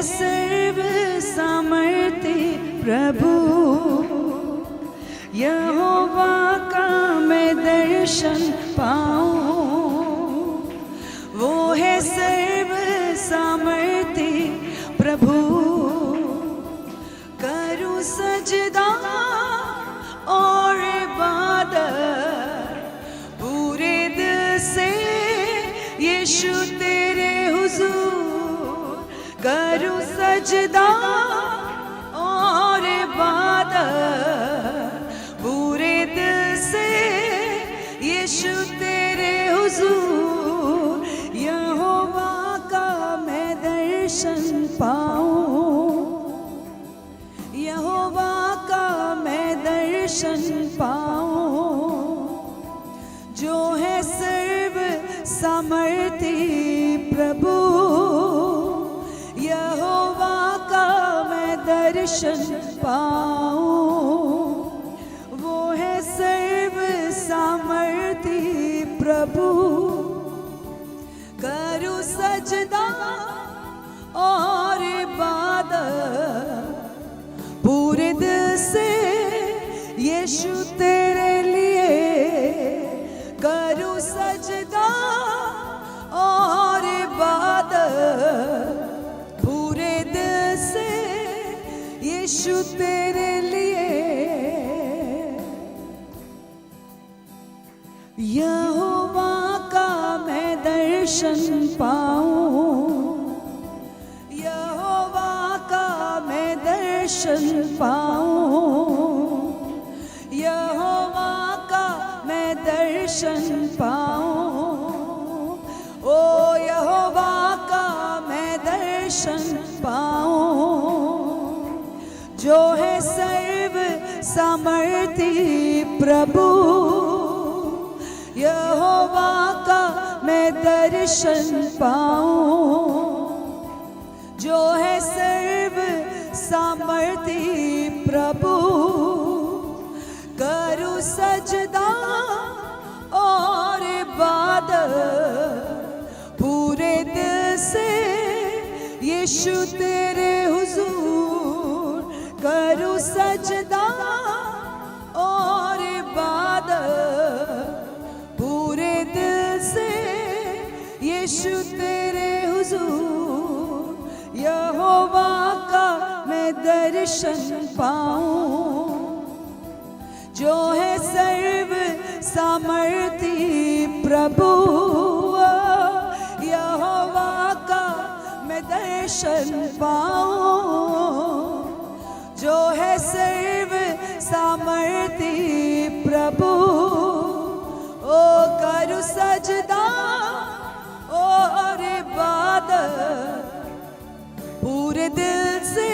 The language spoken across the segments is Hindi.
सर्व सामर्थी प्रभु, यहोवा का मैं दर्शन पाऊं। वो है सर्व सामर्थी प्रभु, करूं सजदा और इबादत पूरे दिल से यीशु तेरे हुजूर। करूं सजदा और इबादत पूरे दिल से यीशु तेरे हुजूर। यहोवा का मैं दर्शन पाऊं, यहोवा का मैं दर्शन पाऊं। जो है सर्व सामर्थी प्रभु, यहोवा का मैं दर्शन पाऊं। वो है सर्व सामर्थी प्रभु, करूं सजदा और इबादत पूरे दिल से यीशु तेरे लिए। करूं सजदा और इबादत पूरे दिल से यीशु तेरे लिए। यहोवा का मैं दर्शन पाऊं, यहोवा का मैं दर्शन पाऊं। यहोवा का मैं दर्शन पाऊं। ओ यहोवा का मैं दर्शन पाऊं। जो है सर्व सामर्थी प्रभु, यहोवा का मैं दर्शन पाऊं। जो है सर्व सामर्थी प्रभु, करूं सजदा और इबादत पूरे दिल से यीशु तेरे हुजूर। करूं सजदा और इबादत पूरे दिल से यीशु तेरे हुजूर। यहोवा का मैं दर्शन पाऊं। जो है सर्व सामर्थी प्रभु, यहोवा का मैं दर्शन पाऊं। जो है सर्व सामर्थी प्रभु, ओ करूं सजदा और इबादत पूरे दिल से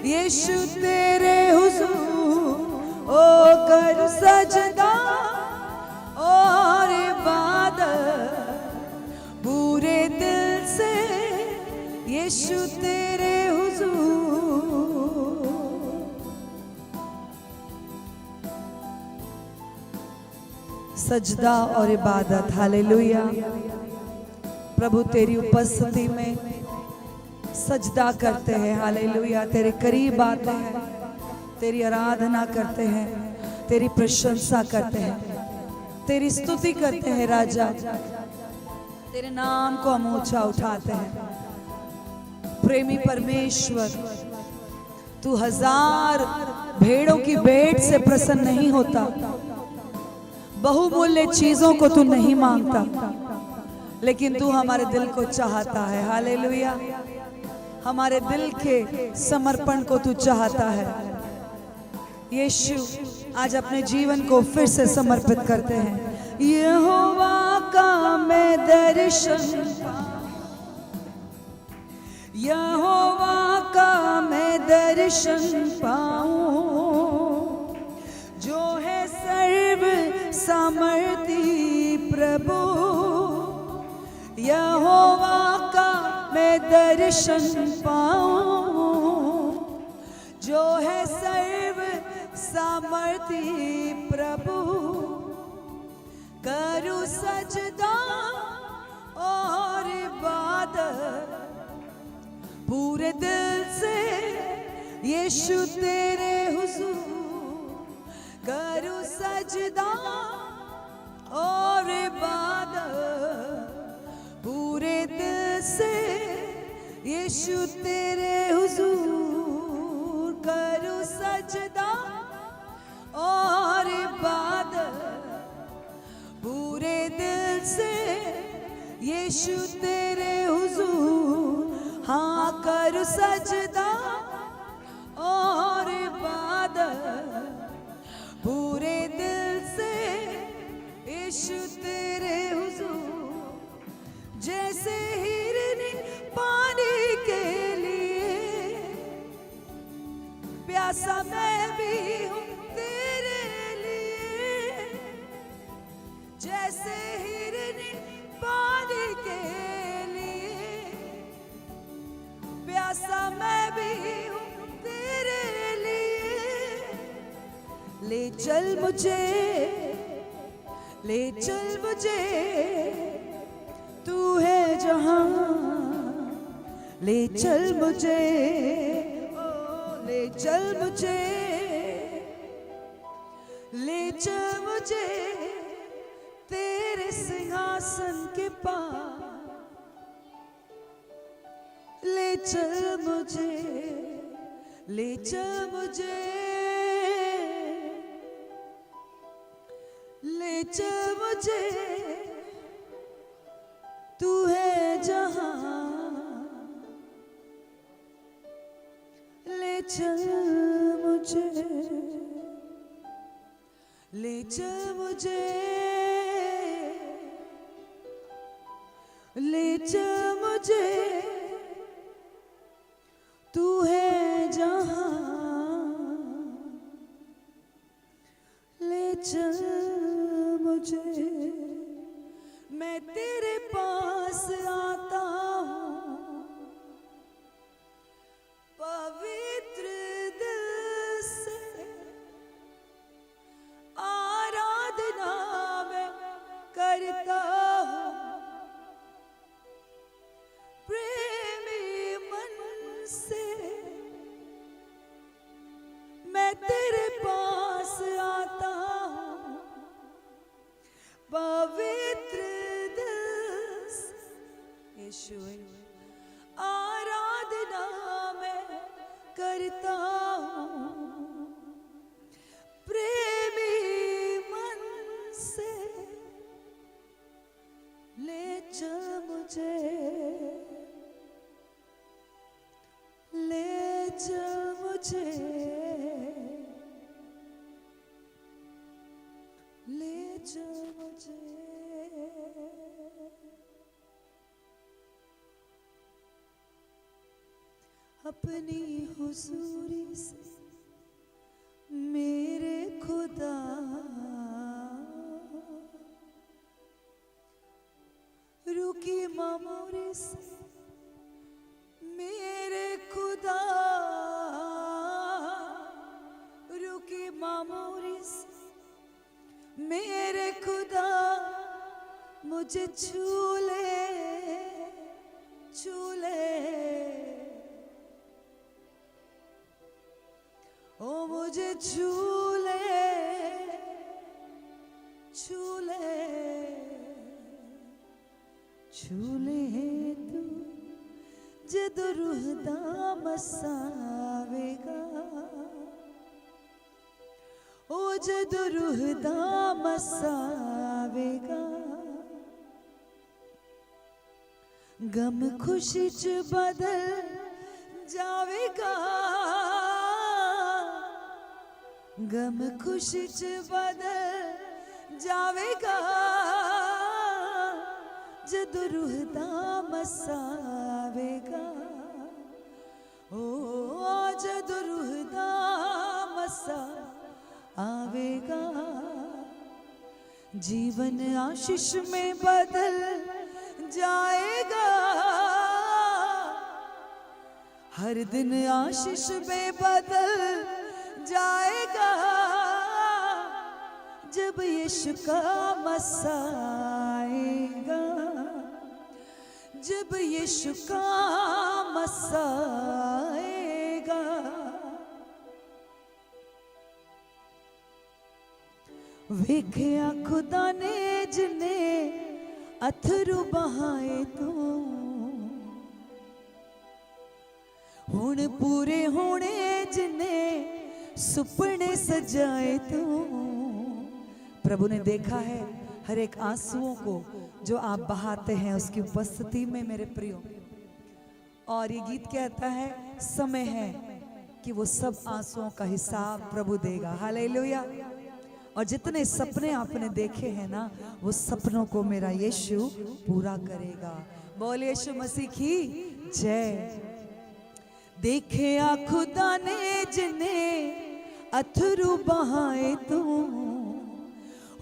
यीशु तेरे हुजूर। ओ करूं सजदा और इबादत पूरे दिल से यीशु तेरे हुजूर। सजदा और इबादत, हालेलुया। प्रभु तेरी उपस्थिति में सजदा करते हैं, हालेलुया। तेरे करीब आते हैं, तेरी आराधना करते हैं, तेरी प्रशंसा करते हैं, तेरी स्तुति करते हैं राजा। तेरे नाम को हम ऊंचा उठाते हैं। प्रेमी परमेश्वर, तू 1000 भेड़ों की भेंट से प्रसन्न नहीं होता। बहुमूल्य चीजों को तू नहीं मांगता, लेकिन तू हमारे दिल को चाहता है, हालेलुया। हमारे दिल के समर्पण को तू चाहता है। यीशु, आज अपने जीवन को फिर से समर्पित करते हैं। यहोवा का मैं दर्शन, यहोवा का मैं दर्शन पाऊं। जो है सर्व सामर्थी प्रभु, यहोवा का मैं दर्शन पाऊं। जो है सर्व सामर्थी प्रभु, करूं सजदा और इबादत पूरे दिल से यीशु तेरे हुजूर करूं सजदा और इबादत। पूरे दिल से यीशु तेरे हुजूर करूं सजदा और इबादत। पूरे दिल से यीशु तेरे हुजूर हाँ करूं सजदा और इबादत। पूरे दिल से यीशु तेरे हुजूर जैसे हिरनी पानी के लिए प्यासा मैं भी हूँ तेरे लिए। जैसे हिरनी पानी के लिए प्यासा मैं भी हूँ तेरे लिए। ले चल मुझे, ले चल मुझे, तू है जहां। ले चल मुझे, ले चल मुझे, ले चल मुझे तेरे सिंहासन के पास। ले चल मुझे, ले चल मुझे, ले चल मुझे, तू है जहां। ले चल मुझे, ले चल मुझे, ले चल मुझे, तू है जहां। ले चल मुझे, मैं तेरे पास आता हूँ पवित्र दिल से। आराधना मैं करता हूँ प्रेमी मन से। मैं तेरे पास आता हूँ पवित्र दिल से। यीशु आराधना मैं करता हूँ प्रेमी मन से। ले चल मुझे, ले चल मुझे, ले चल मुझे। अपनी हुजूरी से मेरे खुदा रुकी मामूरी से मेरे खुदा रुकी मामूरी से मेरे खुदा मुझे छू ले, छू ले। ओ मुझे छू ले, छू ले, छू ले तू जद रूह दा मसावेगा। ओ जद रूह दा मसावेगा। गम खुशी च बदल जावेगा। गम खुशी च बदल जावेगा जद रूह दा मसावेगा। ओ जद रूह दा मसा आवेगा। जीवन आशीष में बदल जाएगा। हर दिन आशीष में बदल जाएगा जब यीशु का मसा आएगा। जब यीशु का मसाएगा। वेख्या खुदा ने जिन्ने अथरू बहाए तू, हुण पूरे होने जिन्ने सुपने सजाए तू। प्रभु ने देखा है हर एक आंसुओं को जो आप बहाते हैं उसकी उपस्थिति में मेरे प्रियो। और ये गीत कहता है समय है कि वो सब आंसुओं का हिसाब प्रभु देगा। हालेलुया। और जितने सपने आपने देखे हैं ना, वो सपनों को मेरा यीशु पूरा करेगा। बोल यीशु मसीह की जय। देखे आ खुदा ने जिन्हें अथरू बहाए तू,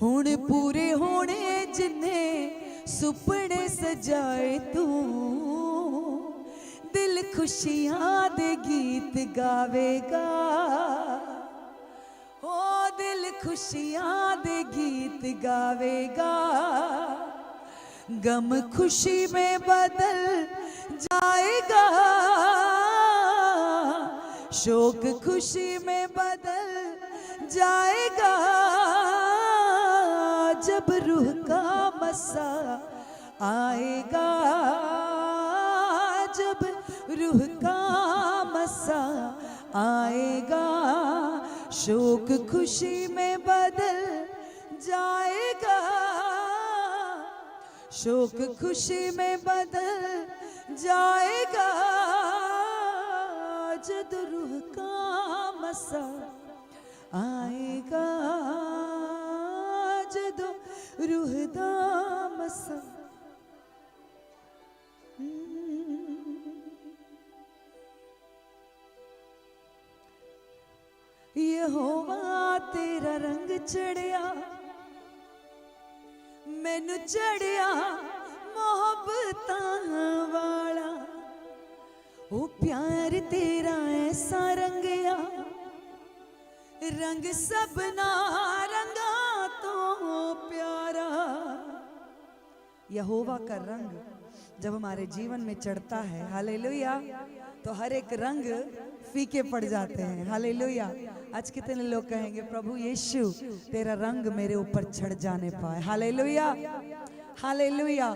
हुण पूरे होने जिन्हें सुपने सजाए तू। दिल खुशियां दे गीत गावेगा, ओ दिल खुशियां दे गीत गावेगा। गम खुशी में बदल जाएगा, शोक खुशी में बदल जाएगा। जब रूह का मसा आएगा, जब रूह का मसा आएगा, शोक खुशी में बदल जाएगा, शोक खुशी में बदल जाएगा। जब रूह का मसा आएगा, जब रूह दा मसा। यहोवा तेरा रंग चढ़िया, मैनू चढ़िया मोहब्बतां वाला। ओ प्यार तेरा ऐसा रंगया, रंग सबना रंगा तो प्यारा। यहोवा का रंग जब हमारे जीवन में चढ़ता है, हालेलुया, तो हर एक रंग फीके पड़ जाते हैं। हालेलुया। आज कितने लोग कहेंगे प्रभु यीशु तेरा रंग मेरे ऊपर चढ़ जाने पाए। Hallelujah, hallelujah.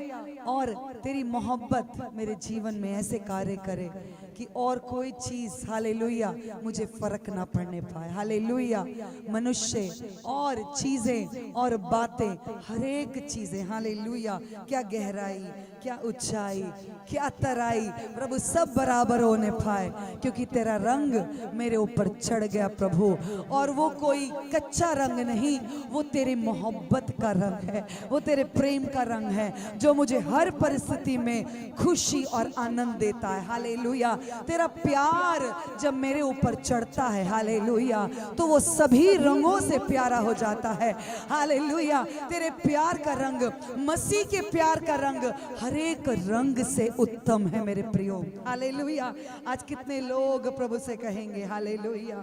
और तेरी मोहब्बत मेरे जीवन में ऐसे कार्य करे कि और कोई चीज, हालेलुया, मुझे फर्क ना पड़ने पाए। हालेलुया। मनुष्य और चीजें और बातें, हर एक चीजें, हालेलुया, क्या गहराई, क्या ऊंचाई, क्या तराई, प्रभु सब बराबर होने पाए, क्योंकि तेरा रंग मेरे ऊपर चढ़ गया प्रभु। और वो कोई कच्चा रंग नहीं, वो तेरी मोहब्बत का रंग है, वो तेरे प्रेम का रंग है, जो मुझे हर परिस्थिति में खुशी और आनंद देता है। हालेलुया। तेरा प्यार जब मेरे ऊपर चढ़ता है, हालेलुया, तो वो सभी रंगों से प्यारा हो जाता है। हालेलुया। तेरे प्यार का रंग, मसीह के प्यार का रंग, हर एक रंग से उत्तम है मेरे प्रियो। हालेलुया। आज कितने लोग प्रभु से कहेंगे हालेलुया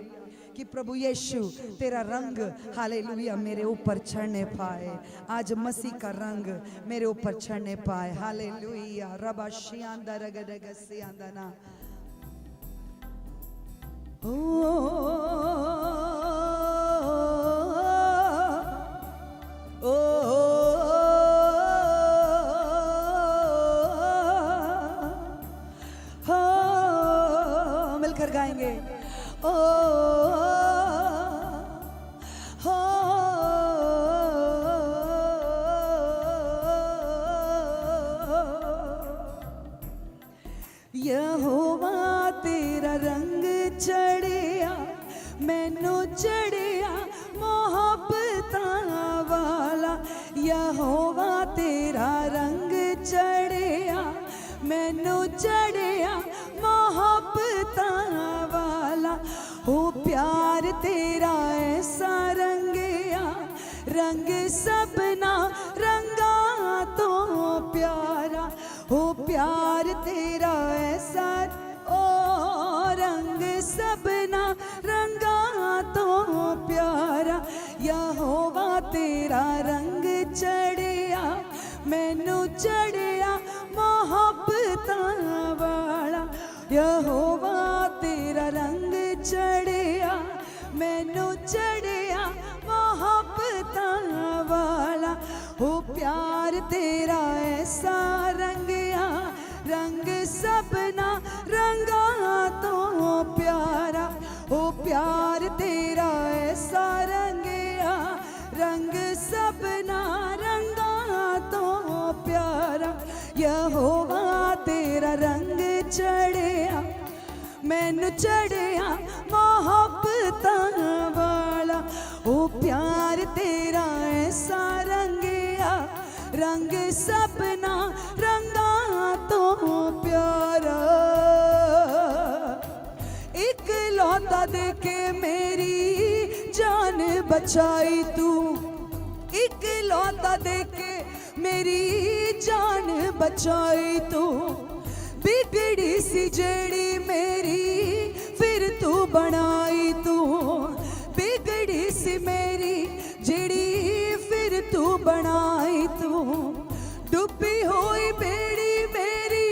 कि प्रभु यीशु तेरा रंग, हालेलुया, मेरे ऊपर चढ़ने पाए। आज मसीह का रंग मेरे ऊपर चढ़ने पाए। हालेलुया। रबा शियांदा रगडग सियांदना। ओ ओ मिलकर गाएंगे। ओ यहोवा तेरा रंग चढ़िया, मैनू चढ़िया मोहब्बतां वाला। यहोवा तेरा रंग चढ़िया, मैनू चढ़िया मोहब्बतां वाला। ओ प्यार तेरा ऐसा रंगया, रंग सबना रंगा तो प्यारा। ओ प्यार तेरा ऐसा, ओ रंग सबना रंगा तो प्यारा। यहोवा तेरा रंग चढ़िया, मैनू चढ़िया मोहब्बतां वाला। यहोवा तेरा रंग चढ़िया मैनू चढ़िया मोहब्बतां वाला हो प्यार तेरा ऐसा रंगिया रंग सबना रंगा तो प्यारा हो प्यार तेरा ऐसा रंगिया रंग सबना रंगा तो प्यारा यहोवा तेरा रंग चढ़िया मैनू चढ़िया मोहब्बतां वाला ओ प्यार तेरा ऐसा रंगिया रंग सबना रंगा तो प्यारा एक लौता दे के मेरी जान बचाई तू एक लौता दे के मेरी जान बचाई तू बिगड़ी सी जेड़ी मेरी फिर तू बनाई तू बिगड़ी सी मेरी जेड़ी फिर तू बनाई तू डूबी हुई बेड़ी मेरी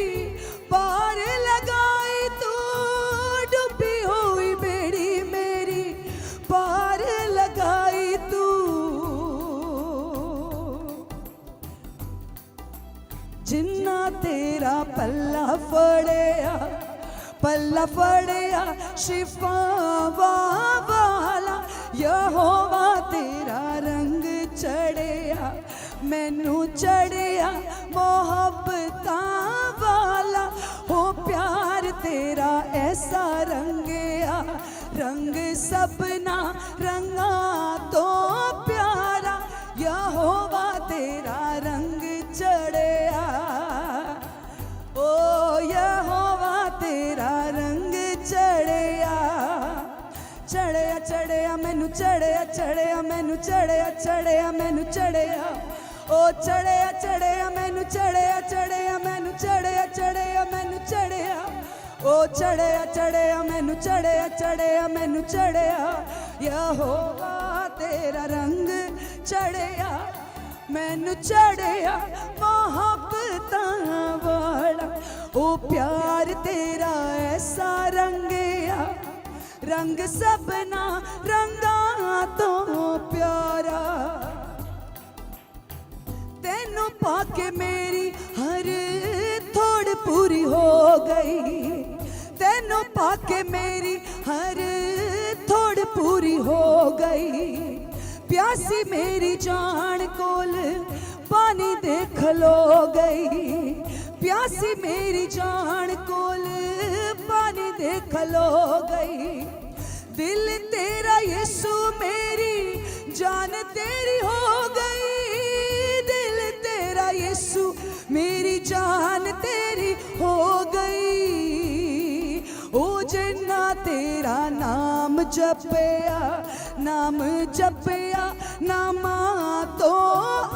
पार लगाई तू डूबी हुई बेड़ी मेरी पार लगाई तू जिन्ना तेरा पल्ला फड़िया शिफावा वाला यहोवा तेरा रंग चढ़िया मैनू चढ़िया मोहब्बतां वाला हो प्यार तेरा ऐसा रंगिया रंग सबना रंगा तो प्यारा यहोवा तेरा रंग चढ़िया ओ यहोवा तेरा रंग चढ़िया चढ़िया चढ़िया मैनू चढ़िया चढ़िया मैनू चढ़िया चढ़िया मैनू चढ़िया ओ चढ़िया चढ़िया मैनू चढ़िया चढ़िया मैनू चढ़िया चढ़िया मैनू चढ़िया ओ चढ़िया चढ़िया मैनू चढ़िया चढ़िया मैनू चढ़िया यहोवा तेरा रंग चढ़िया मैनू चढ़िया मोहब्बतां वाला ओ प्यार तेरा ऐसा रंगिया रंग सबना रंगा तो प्यारा तेनू पाके मेरी हर थोड़ पूरी हो गई तेनू पाके मेरी हर थोड़ पूरी हो गई प्यासी मेरी जान कोल पानी दे खलो गई प्यासी मेरी जान कोल पानी दे खलो गई दिल तेरा यीशु मेरी जान तेरी हो गई दिल तेरा यीशु मेरी जान तेरी हो गई ओ जिन्ना तेरा नाम जपया नामा तो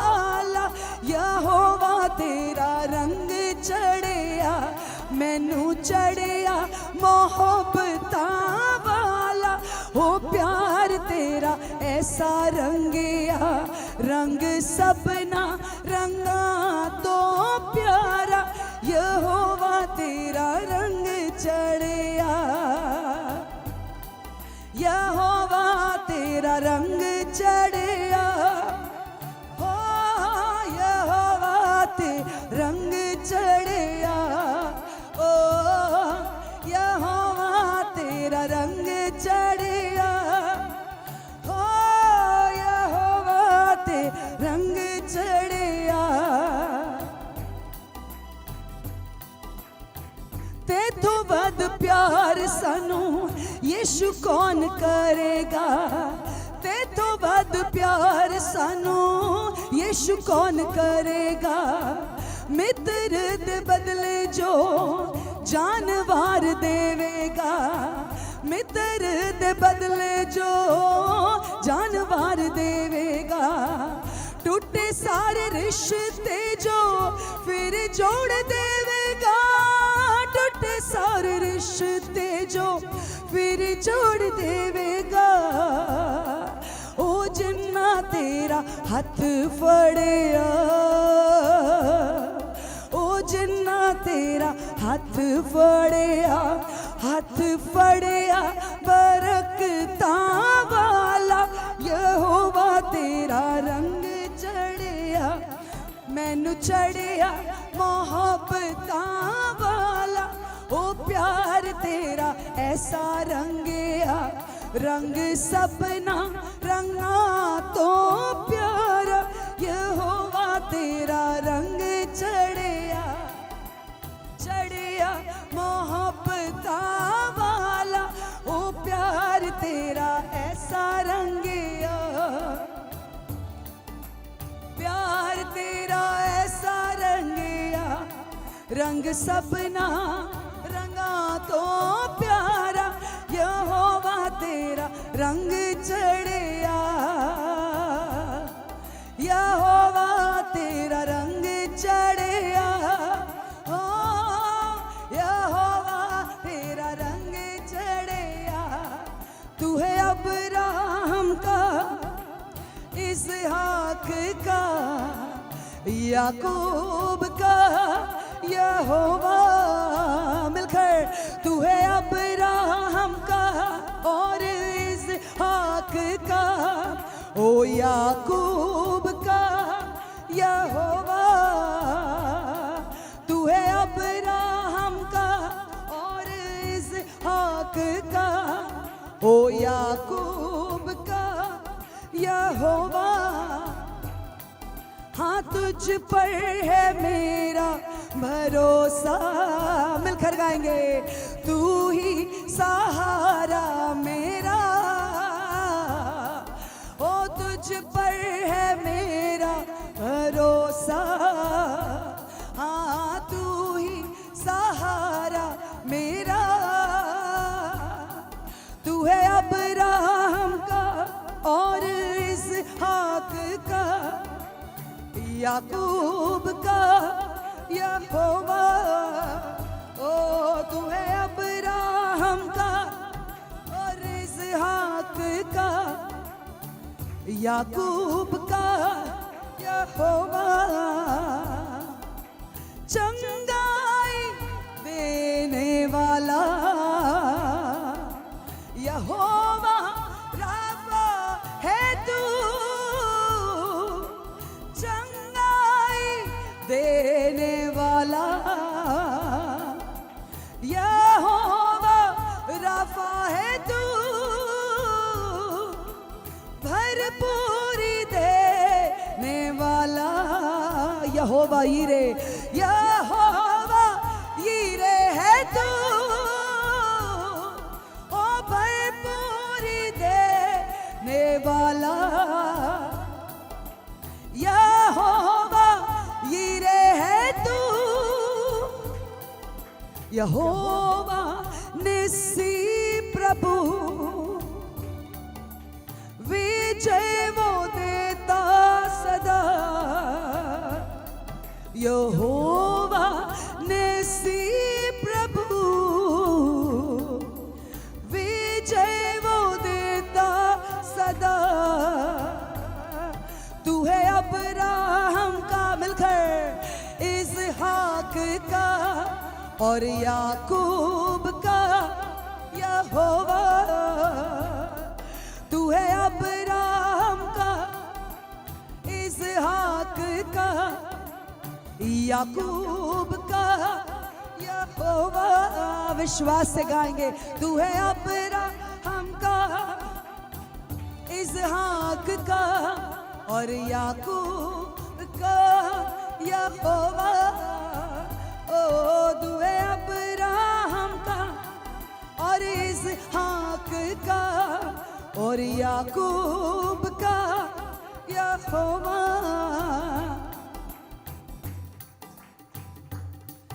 आला यहोवा तेरा रंग चढ़िया मैनू चढ़िया मोहब्बतां वाला हो प्यार तेरा ऐसा रंगिया रंग सबना रंगा तो प्यारा यहोवा तेरा रंग चढ़िया यहोवा तेरा रंग चढ़िया हो यहोवा तेरा रंग चढ़िया ओ यहोवा तेरा रंग चढ़िया हो यहोवा तेरा रंग चढ़िया तेथों वध प्यार सानू यीशु कौन करेगा तेथों वध प्यार सानू यीशु कौन करेगा मित्र दे बदले जो जानवर देवेगा मित्र दे बदले जो जानवर देवेगा टूटे सारे रिश्ते जो फिर जोड़ देवेगा टूटे सारे रिश्ते जो फिर जोड़ देवेगा ओ जिन्ना तेरा हथ फड़िया ओ जिन्ना तेरा हथ फड़िया बरकतां वाला यहोवा तेरा रंग चढ़िया मैनू चढ़िया मोहब्बतां वाला ओ प्यार तेरा ऐसा रंगिया रंग सपना रंगा तो प्यारा यहोवा तेरा रंग चढ़िया चढ़िया मोहब्बतां वाला ओ प्यार तेरा ऐसा रंगिया प्यार तेरा ऐसा रंगिया रंग सपना रंगा तो प्यारा यहोवा तेरा रंग चढ़िया यहोवा तेरा रंग चढ़िया हो यहोवा तेरा रंग चढ़िया तू है अब्राहम का इसहाक का याकूब का यहोवा मिलकर तू है अब्राहम का और इसहाक का ओ याकूब का यहोवा तू है अब्राहम का और इसहाक का ओ याकूब का यहोवा हाँ तुझ पर है मेरा भरोसा मिलकर गाएंगे तू ही सहारा मेरा ओ तुझ पर है मेरा भरोसा हाँ तू ही सहारा मेरा तू है अब्राहम का और इसहाक का याकूब का यहोवा ओ तू है अब्राहम का और इसहाक का याकूब का यहोवा चंगाई देने वाला यहोवा राफा है तू देने वाला यहोवा राफा है तू भरपूरी देने वाला यहोवा यीरे यहोवा यीरे है तू ओ भरपूरी देने वाला यहोवा यीरे है तू यहोवा निस्सी प्रभु विजय वो देता सदा यहोवा निस्सी प्रभु विजय वो देता सदा तू है अब्राहम का मिलकर इसहाक का और याकूब का यहोवा तू है अब्राहम का इसहाक का याकूब का यहोवा विश्वास से गाएंगे तू है अब्राहम का इसहाक का और याकूब का यहोवा ओ तू है अब्राहम का और इसहाक का और याकूब का यहोवा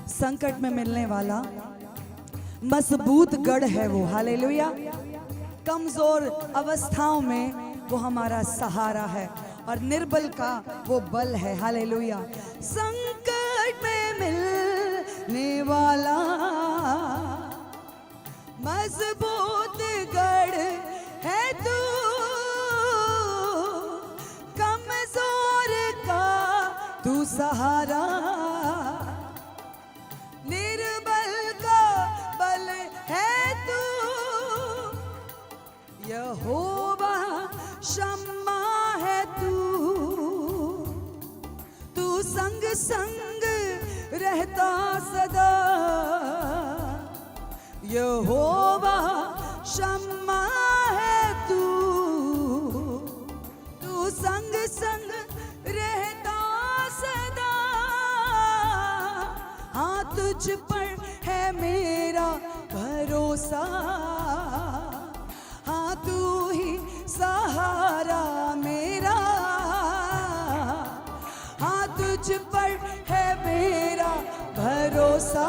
संकट में मिलने वाला मजबूत गढ़ है वो हालेलुया कमजोर अवस्थाओं में वो हमारा सहारा है और निर्बल का वो बल है हालेलुया संकट में मिलने वाला मजबूत गढ़ है तू कमजोर का तू सहारा निर्बल यहोवा शम्मा है तू संग संग रहता सदा। हाँ तुझ पर है मेरा भरोसा, हाँ तू ही सहारा मेरा। हाँ तुझ पर है मेरा भरोसा,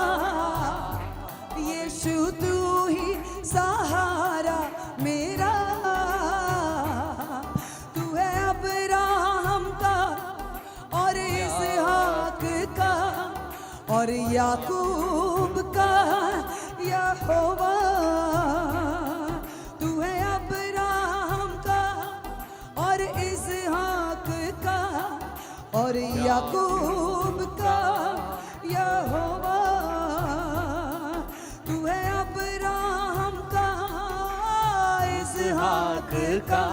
यीशु तू ही सहारा मेरा। तू है अब्राहम का और इसहाक का और याकूब का यहोवा। तू है अब्राहम का और इसहाक का और याकूब का यहोवा। तू है अब्राहम का इसहाक का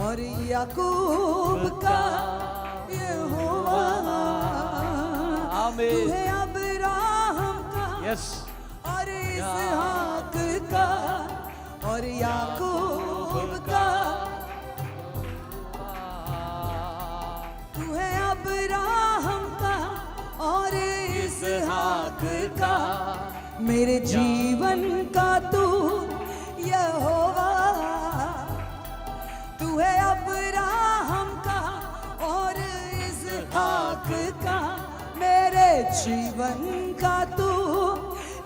और याकूब का यहोवा। तू है अब्राहम का और इसहाक का और याकूब का। तू है अब्राहम का और इसहाक का, मेरे जीवन का तू यहोवा। तू है अब्राहम का और इसहाक का, मेरे जीवन का तू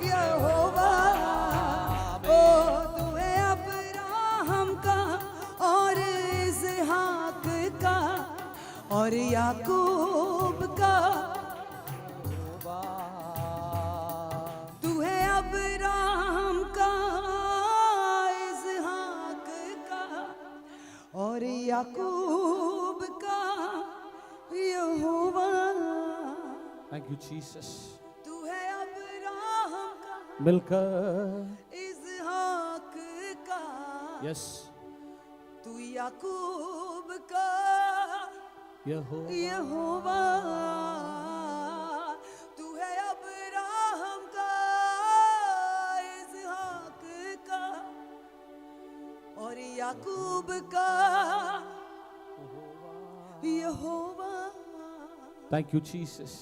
यहोवा। ओ तू है अब्राहम का और इसहाक का और याकूब का। तू है अब्राहम का इसहाक का और याकूब का यहोवा। Thank you Jesus. तू है अब्राहम का मिलकर इसहाक का, यस तू याकूब का यहोवा। तू है अब्राहम का इसहाक का और याकूब का यहोवा। Thank you Jesus.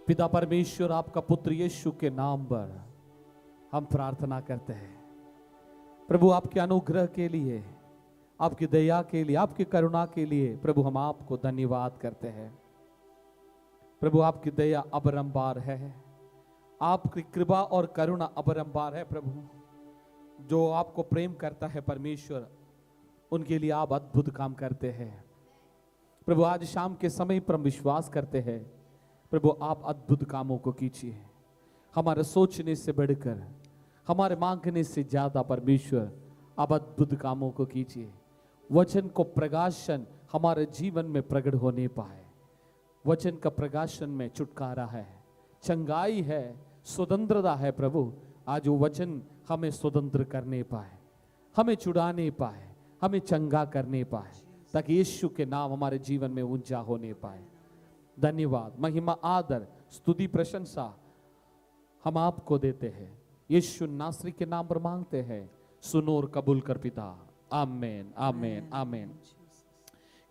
पिता परमेश्वर, आपका पुत्र यीशु के नाम पर हम प्रार्थना करते हैं प्रभु, आपके अनुग्रह के लिए, आपकी दया के लिए, आपकी करुणा के लिए प्रभु हम आपको धन्यवाद करते हैं। प्रभु आपकी दया अपरंपार है, आपकी कृपा और करुणा अपरंपार है। प्रभु जो आपको प्रेम करता है परमेश्वर, उनके लिए आप अद्भुत काम करते हैं। प्रभु आज शाम के समय पर हम विश्वास करते हैं प्रभु आप अद्भुत कामों को कीजिए, हमारे सोचने से बढ़कर, हमारे मांगने से ज्यादा परमेश्वर आप अद्भुत कामों को कीजिए। वचन को प्रकाशन हमारे जीवन में प्रकट होने पाए। वचन का प्रकाशन में छुटकारा है, चंगाई है, स्वतंत्रता है। प्रभु आज वो वचन हमें स्वतंत्र करने पाए, हमें छुड़ाने पाए, हमें चंगा करने पाए, ताकि यीशु के नाम हमारे जीवन में ऊंचा होने पाए। धन्यवाद, महिमा, आदर, स्तुति, प्रशंसा हम आपको देते हैं। यीशु नासरी के नाम पर मांगते हैं, सुनो और कबूल कर पिता। आमेन, आमेन, आमेन।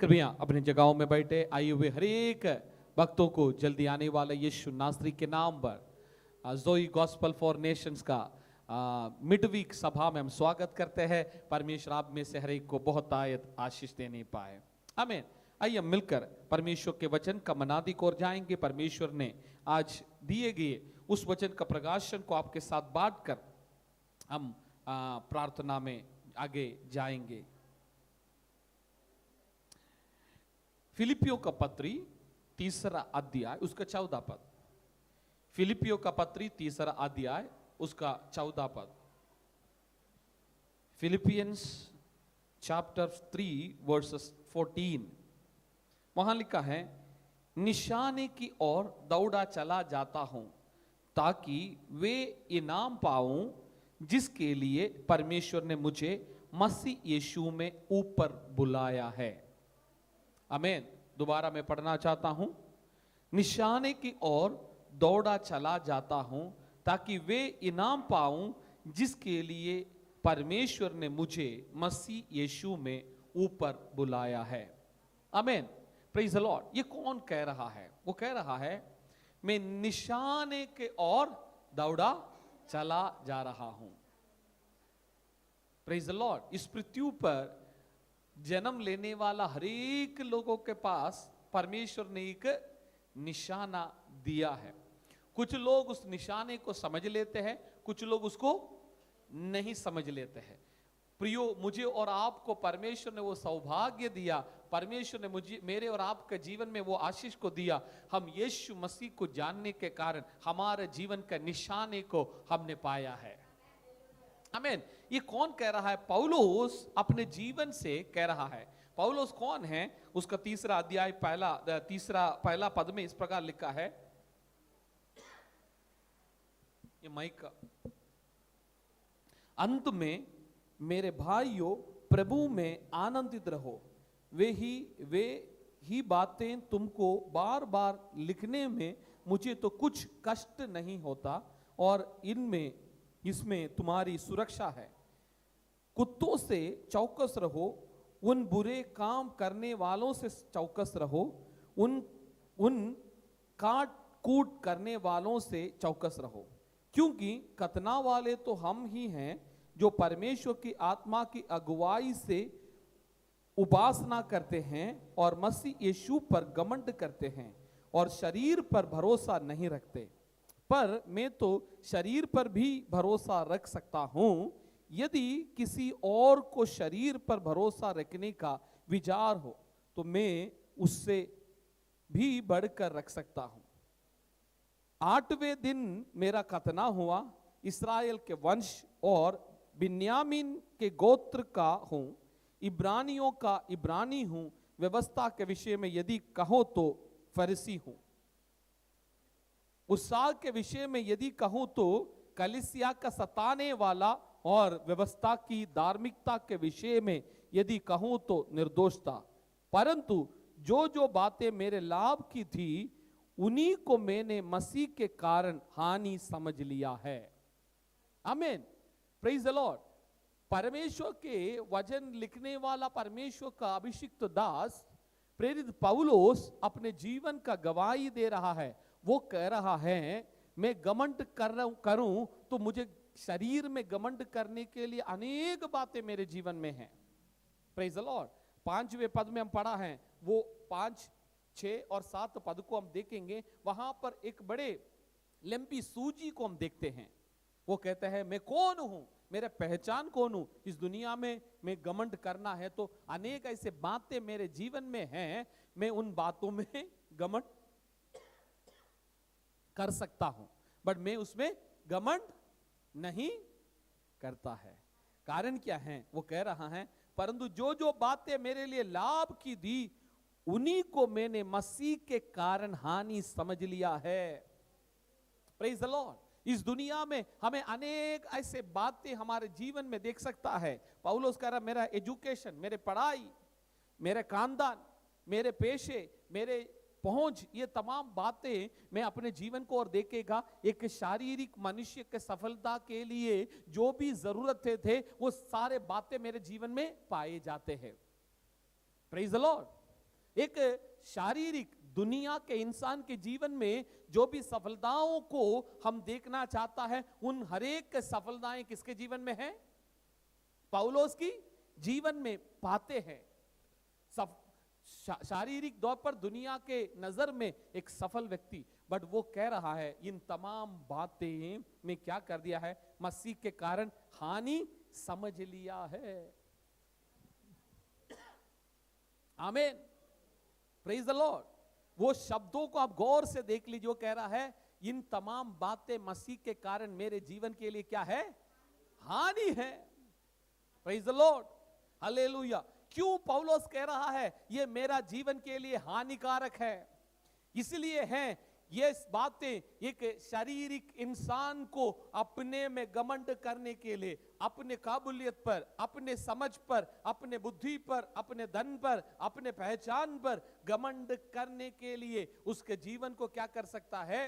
कृपया अपनी जगहों में बैठे आए हुए हर एक भक्तों को जल्दी आने वाले यीशु नासरी के नाम पर ज़ोई गॉस्पेल फॉर नेशंस का मिड वीक सभा में हम स्वागत करते हैं। परमेश्वर आप में से हर एक को बहुत आयत आशीष देने पाए। आमीन। आइए हम मिलकर परमेश्वर के वचन का मनादी की ओर जाएंगे। परमेश्वर ने आज दिए गए उस वचन का प्रकाशन को आपके साथ बांटकर हम प्रार्थना में आगे जाएंगे। फिलिपियों का पत्री 3 अध्याय उसका 14 पद। फिलिपियों का पत्री 3 अध्याय उसका 14 पद। Philippians chapter 3 versus 14। वहां लिखा है, निशाने की ओर दौड़ा चला जाता हूं ताकि वे इनाम पाऊं जिसके लिए परमेश्वर ने मुझे मसीह यीशु में ऊपर बुलाया है। आमीन। दोबारा मैं पढ़ना चाहता हूं, निशाने की ओर दौड़ा चला जाता हूं ताकि वे इनाम पाऊं जिसके लिए परमेश्वर ने मुझे मसीह यीशु में ऊपर बुलाया है। आमीन, प्रेज द लॉर्ड। ये कौन कह रहा है? वो कह रहा है, मैं निशाने के ओर दौड़ा चला जा रहा हूं। Praise the Lord. इस पृथ्वी पर जन्म लेने वाला हर एक लोगों के पास परमेश्वर ने एक निशाना दिया है। कुछ लोग उस निशाने को समझ लेते हैं, कुछ लोग उसको नहीं समझ लेते हैं। प्रियो, मुझे और आपको परमेश्वर ने वो सौभाग्य दिया, परमेश्वर ने मुझे, मेरे और आपके जीवन में वो आशीष को दिया। हम यीशु मसीह को जानने के कारण हमारे जीवन का निशाने को हमने पाया है। आमीन। ये कौन कह रहा है? पौलुस अपने जीवन से कह रहा है। पौलुस कौन है? उसका तीसरा अध्याय पहला पद में इस प्रकार लिखा है, ये माइक का, अंत में मेरे भाइयों प्रभु में आनंदित रहो। वे ही बातें तुमको बार बार लिखने में मुझे तो कुछ कष्ट नहीं होता और इसमें तुम्हारी सुरक्षा है। कुत्तों से चौकस रहो, उन बुरे काम करने वालों से चौकस रहो, उन काट कूट करने वालों से चौकस रहो, क्योंकि कतना वाले तो हम ही हैं जो परमेश्वर की आत्मा की अगुवाई से उपासना करते हैं और मसीह यीशु पर घमंड करते हैं और शरीर पर भरोसा नहीं रखते। पर मैं तो शरीर पर भी भरोसा रख सकता हूं। यदि किसी और को शरीर पर भरोसा रखने का विचार हो तो मैं उससे भी बढ़कर रख सकता हूं। 8वें दिन मेरा खतना हुआ, इस्राएल के वंश और बिन्यामीन के गोत्र का हूं, इब्रानियों का इब्रानी हूं, व्यवस्था के विषय में यदि कहो तो फरीसी हूं, उत्साह के विषय में यदि कहूं तो कलीसिया का सताने वाला, और व्यवस्था की धार्मिकता के विषय में यदि कहूं तो निर्दोषता। परंतु जो जो बातें मेरे लाभ की थी उन्हीं को मैंने मसीह के कारण हानि समझ लिया है। आमीन, प्रेज द लॉर्ड। परमेश्वर के वचन लिखने वाला परमेश्वर का अभिषिक्त दास प्रेरित पौलुस अपने जीवन का गवाही दे रहा है। वो कह रहा है, मैं घमंड करूं तो मुझे शरीर में घमंड करने के लिए अनेक बातें मेरे जीवन में हैं। Praise the Lord. 5वें पद में हम पढ़ा है, वो 5, 6 और 7 पद को हम देखेंगे। वहां पर एक बड़े लंबी सूची को हम देखते हैं। वो कहते हैं, मैं कौन हूं, मेरे पहचान कौन हूं इस दुनिया में, मैं घमंड करना है तो अनेक ऐसे बातें मेरे जीवन में हैं, मैं उन बातों में घमंड कर सकता हूं, बट मैं उसमें घमंड नहीं करता है। कारण क्या है? वो कह रहा है, परंतु जो जो बातें मेरे लिए लाभ की दी उन्हीं को मैंने मसीह के कारण हानि समझ लिया है। Praise the Lord. इस दुनिया में हमें अनेक ऐसे बातें हमारे जीवन में देख सकता है। पौलुस कह रहा, मेरा एजुकेशन, मेरे पढ़ाई, मेरे खानदान, मेरे पेशे, मेरे पहुंच, ये तमाम बातें मैं अपने जीवन को और देखेगा। एक शारीरिक मनुष्य के सफलता के लिए जो भी जरूरत थे वो सारे बातें मेरे जीवन में पाए जाते हैं। Praise the Lord. एक शारीरिक दुनिया के इंसान के जीवन में जो भी सफलताओं को हम देखना चाहता है, उन हरेक सफलताएं किसके जीवन में है? पौलुस की जीवन में पाते हैं। शारीरिक तौर पर दुनिया के नजर में एक सफल व्यक्ति, बट वो कह रहा है, इन तमाम बातें में क्या कर दिया है? मसीह के कारण हानि समझ लिया है। आमीन, प्रेज द लॉर्ड। वो शब्दों को आप गौर से देख लीजिए। वो कह रहा है, इन तमाम बातें मसीह के कारण मेरे जीवन के लिए क्या है? हानि है। Praise the Lord, hallelujah. क्यों पौलुस कह रहा है ये मेरा जीवन के लिए हानिकारक है? इसलिए है ये बातें एक शारीरिक इंसान को अपने में घमंड करने के लिए, अपने काबिलियत पर, अपने समझ पर, अपने बुद्धि पर, अपने धन पर, अपने पहचान पर घमंड करने के लिए उसके जीवन को क्या कर सकता है?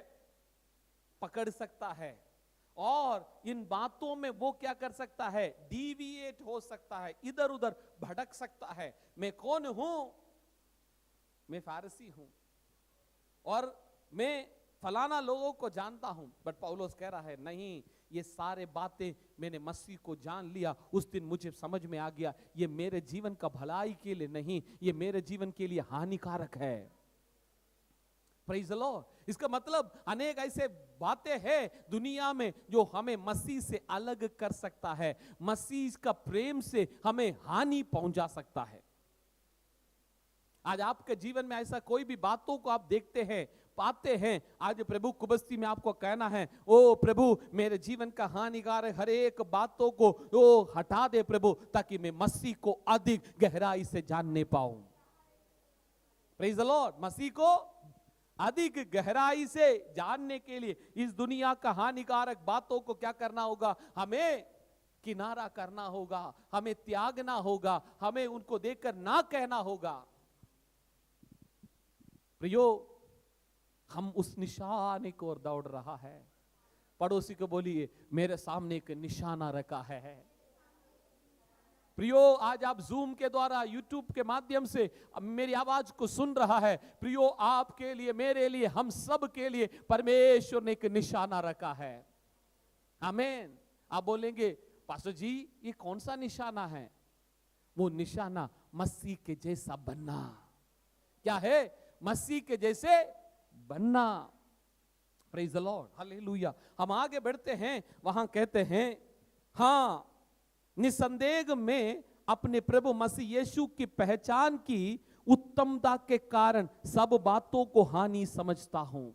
पकड़ सकता है। और इन बातों में वो क्या कर सकता है, डिविएट हो सकता है, इधर उधर भटक सकता है। मैं कौन हूं? मैं फारसी हूं और मैं फलाना लोगों को जानता हूं। बट पौलुस कह रहा है नहीं, ये सारे बातें मैंने मसीह को जान लिया। उस दिन मुझे समझ में आ गया ये मेरे जीवन का भलाई के लिए नहीं, ये मेरे जीवन के लिए हानिकारक है। Praise the Lord. इसका मतलब अनेक ऐसे बातें हैं दुनिया में जो हमें मसीह से अलग कर सकता है, मसीह का प्रेम से हमें हानि पहुंचा सकता है। आज आपके जीवन में ऐसा कोई भी बातों को आप देखते हैं, पाते हैं, आज प्रभु कुबस्ती में आपको कहना है, ओ प्रभु मेरे जीवन का हानिकारक हर एक बातों को ओ हटा दे प्रभु, ताकि मैं मसीह को अधिक गहराई से जानने पाऊं। Praise the Lord. मसीह को अधिक गहराई से जानने के लिए इस दुनिया का हानिकारक बातों को क्या करना होगा, हमें किनारा करना होगा, हमें त्यागना होगा, हमें उनको देखकर ना कहना होगा। प्रियो, हम उस निशाने की ओर दौड़ रहा है। पड़ोसी को बोलिए मेरे सामने एक निशाना रखा है। प्रियो, आज आप जूम के द्वारा, यूट्यूब के माध्यम से मेरी आवाज को सुन रहा है। प्रियो, आपके लिए, मेरे लिए, हम सब के लिए परमेश्वर ने एक निशाना रखा है। आमीन। आप बोलेंगे पास्टर जी ये कौन सा निशाना है? वो निशाना मसीह के जैसा बनना। क्या है? मसीह के जैसे बनना। Praise the Lord, hallelujah. हम आगे बढ़ते हैं, वहां कहते हैं, हां निसंदेह में अपने प्रभु मसीह यीशु की पहचान की उत्तमता के कारण सब बातों को हानि समझता हूं।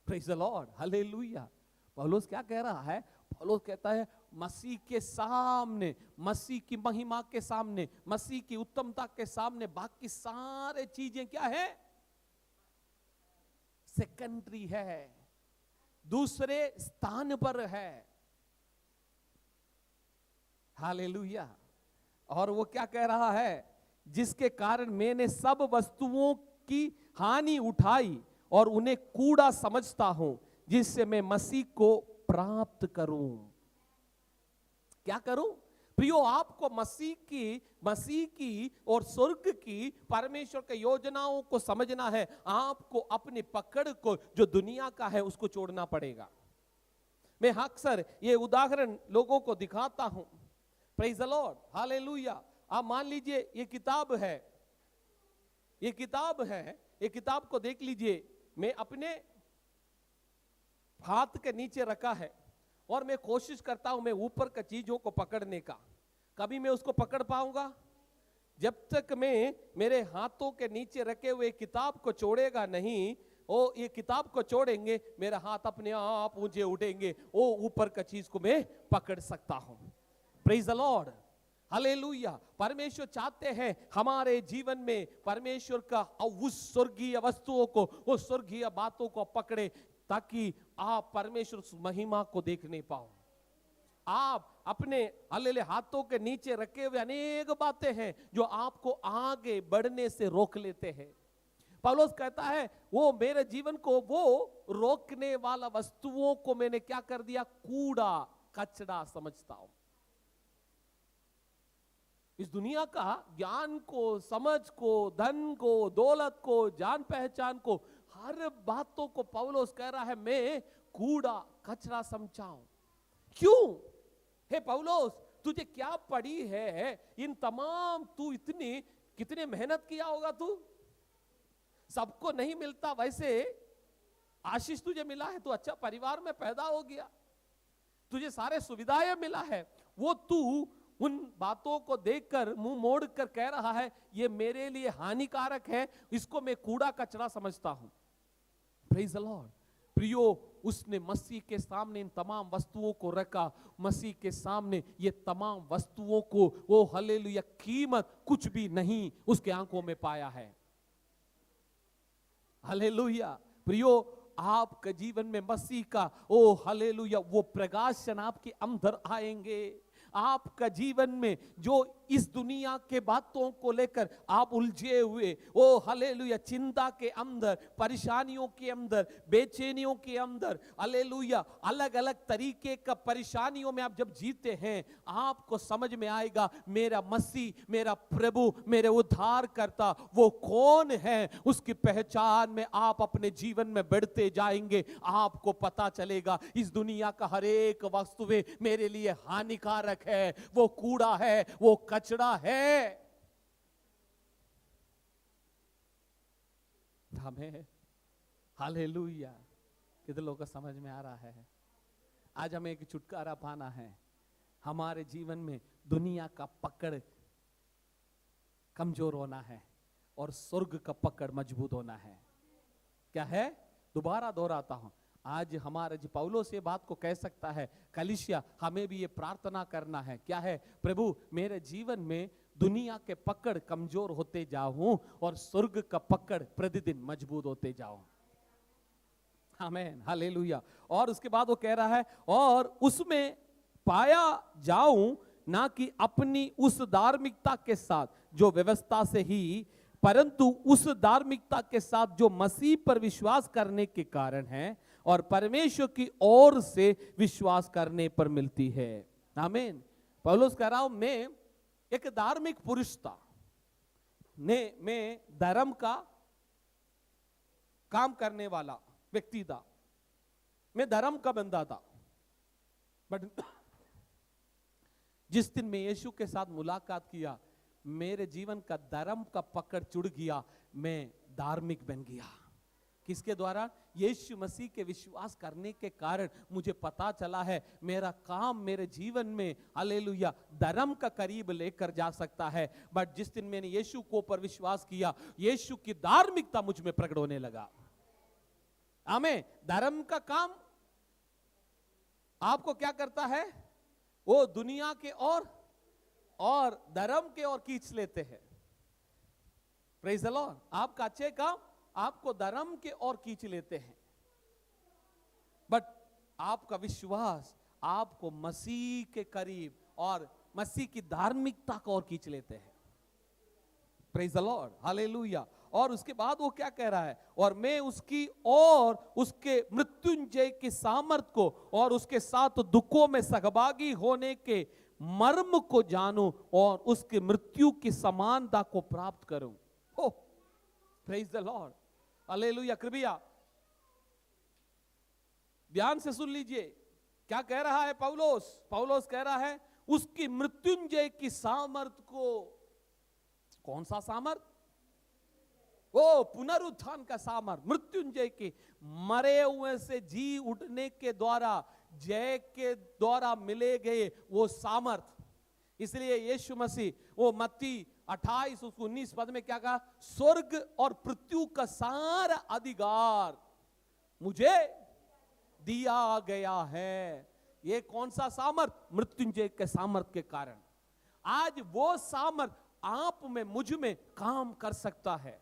Praise the Lord, hallelujah. पौलुस क्या कह रहा है? पौलुस कहता है मसीह के सामने, मसीह की महिमा के सामने, मसीह की उत्तमता के सामने बाकी सारे चीजें क्या है? सेकेंडरी है, दूसरे स्थान पर है। हालेलुया। और वो क्या कह रहा है? जिसके कारण मैंने सब वस्तुओं की हानि उठाई और उन्हें कूड़ा समझता हूं, जिससे मैं मसीह को प्राप्त करूं। क्या करूं? प्रियो, आपको मसीह की और स्वर्ग की परमेश्वर के योजनाओं को समझना है। आपको अपनी पकड़ को जो दुनिया का है उसको छोड़ना पड़ेगा। मैं अक्सर ये उदाहरण लोगों को दिखाता हूं। Praise the Lord, hallelujah. आप मान लीजिए ये किताब है, ये किताब को देख लीजिए। मैं अपने हाथ के नीचे रखा है और मैं कोशिश करता हूं मैं ऊपर की चीजों को पकड़ने का। कभी मैं उसको पकड़ पाऊंगा? जब तक मैं मेरे हाथों के नीचे रखे हुए किताब को छोड़ेगा नहीं, ओ ये किताब को छोड़ेंगे मेरा हाथ अपने आप ऊंचे उठेंगे, ओ ऊपर की चीज को मैं पकड़ सकता हूं। Praise the Lord, hallelujah. परमेश्वर चाहते हैं हमारे जीवन में परमेश्वर का उस स्वर्गीय वस्तुओं को, उस स्वर्गीय बातों को पकड़े, ताकि आप परमेश्वर उस महिमा को देखने पाओ। आप अपने हल्ले हाथों के नीचे रखे हुए अनेक बातें हैं जो आपको आगे बढ़ने से रोक लेते हैं। पौलुस कहता है वो मेरे जीवन को, वो रोकने वाला वस्तुओं को मैंने क्या कर दिया? कूड़ा कचरा समझता हूं। इस दुनिया का ज्ञान को, समझ को, धन को, दौलत को, जान पहचान को, हर बातों को पौलुस कह रहा है मैं कूड़ा कचरा समझाऊं। क्यों? हे पौलुस, तुझे क्या पड़ी है? इन तमाम, तू इतनी कितने मेहनत किया होगा, तू सबको नहीं मिलता वैसे आशीष तुझे मिला है, तू अच्छा परिवार में पैदा हो गया, तुझे सारे सुविधाएं मिला है, वो तू उन बातों को देखकर मुंह मोड़ कर कह रहा है ये मेरे लिए हानिकारक है, इसको मैं कूड़ा कचरा समझता हूं। Praise the Lord. प्रियो, उसने मसीह के सामने इन तमाम वस्तुओं को रखा। मसीह के सामने ये तमाम वस्तुओं को, वो हालेलुया, कीमत कुछ भी नहीं उसके आंखों में पाया है। हालेलुया। प्रियो, आपके जीवन में मसीह का ओ हालेलुया वो प्रकाशन आपके अंदर आएंगे। आपका जीवन में जो इस दुनिया के बातों को लेकर आप उलझे हुए, ओ हालेलुया, चिंता के अंदर, परेशानियों के अंदर, बेचैनियों के अंदर, हालेलुया, अलग अलग तरीके का परेशानियों में आप जब जीते हैं, आपको समझ में आएगा मेरा मसीह, मेरा प्रभु, मेरे उद्धार करता वो कौन है। उसकी पहचान में आप अपने जीवन में बढ़ते जाएंगे। आपको पता चलेगा इस दुनिया का हर एक वस्तु मेरे लिए हानिकारक है, वो कूड़ा है, वो कचरा है। हमें हालेलुया, कितने लोगों को समझ में आ रहा है? आज हमें एक छुटकारा पाना है। हमारे जीवन में दुनिया का पकड़ कमजोर होना है और स्वर्ग का पकड़ मजबूत होना है। क्या है? दोबारा दोहराता हूं, आज हमारे जी पौलुस ये बात को कह सकता है, कलीसिया हमें भी ये प्रार्थना करना है। क्या है? प्रभु मेरे जीवन में दुनिया के पकड़ कमजोर होते जाऊं और स्वर्ग का पकड़ प्रतिदिन मजबूत होते जाऊं। आमीन, हालेलुया। और उसके बाद वो कह रहा है, और उसमें पाया जाऊं, ना कि अपनी उस धार्मिकता के साथ जो व्यवस्था से ही, परंतु उस धार्मिकता के साथ जो मसीह पर विश्वास करने के कारण है और परमेश्वर की ओर से विश्वास करने पर मिलती है। आमीन। पौलुस कह रहा हूं, मैं एक धार्मिक पुरुष था, मैं धर्म का काम करने वाला व्यक्ति था, मैं धर्म का बंदा था। बट जिस दिन मैं यीशु के साथ मुलाकात किया, मेरे जीवन का धर्म का पकड़ चुड़ गया, मैं धार्मिक बन गया। किसके द्वारा? यीशु मसीह के विश्वास करने के कारण मुझे पता चला है मेरा काम मेरे जीवन में हालेलुया धर्म का करीब लेकर जा सकता है। बट जिस दिन मैंने यीशु को पर विश्वास किया, यीशु की धार्मिकता मुझ में प्रकट होने लगा। आमीन। धर्म का काम आपको क्या करता है? वो दुनिया के और धर्म के और खींच लेते हैं। Praise the Lord. आपका अच्छे काम आपको धर्म के और खींच लेते हैं, बट आपका विश्वास आपको मसीह के करीब और मसीह की धार्मिकता को और खींच लेते हैं। Praise the Lord, hallelujah. और उसके बाद वो क्या कह रहा है? और मैं उसकी और उसके मृत्युंजय की सामर्थ को और उसके साथ दुखों में सहभागी होने के मर्म को जानूं और उसके मृत्यु की समानता को प्राप्त करूं। हो, प्रेज द लॉर्ड, हालेलुया। कृपया ध्यान से सुन लीजिए क्या कह रहा है पौलुस। पौलुस कह रहा है उसकी मृत्युंजय की सामर्थ को। कौन सा सामर्थ? वो पुनरुत्थान का सामर्थ, मृत्युंजय की, मरे हुए से जी उठने के द्वारा, जय के द्वारा मिले गए वो सामर्थ। इसलिए यीशु मसीह वो मत्ती 28:19 पद में क्या कहा? स्वर्ग और पृथ्वी का सारा अधिकार मुझे दिया गया है। ये कौन सा सामर्थ? मृत्युंजय के सामर्थ के कारण आज वो सामर्थ आप में मुझ में काम कर सकता है।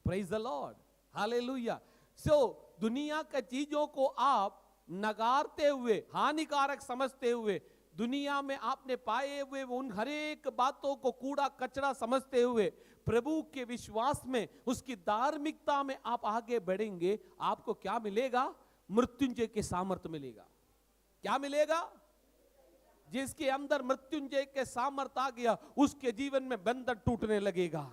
Praise the Lord, hallelujah. So दुनिया की चीजों को आप नकारते हुए, हानिकारक समझते हुए, दुनिया में आपने पाए हुए उन हर एक बातों को कूड़ा कचरा समझते हुए प्रभु के विश्वास में, उसकी धार्मिकता में आप आगे बढ़ेंगे, आपको क्या मिलेगा? मृत्युंजय के सामर्थ्य मिलेगा। क्या मिलेगा? जिसके अंदर मृत्युंजय के सामर्थ्य आ गया, उसके जीवन में बंधन टूटने लगेगा,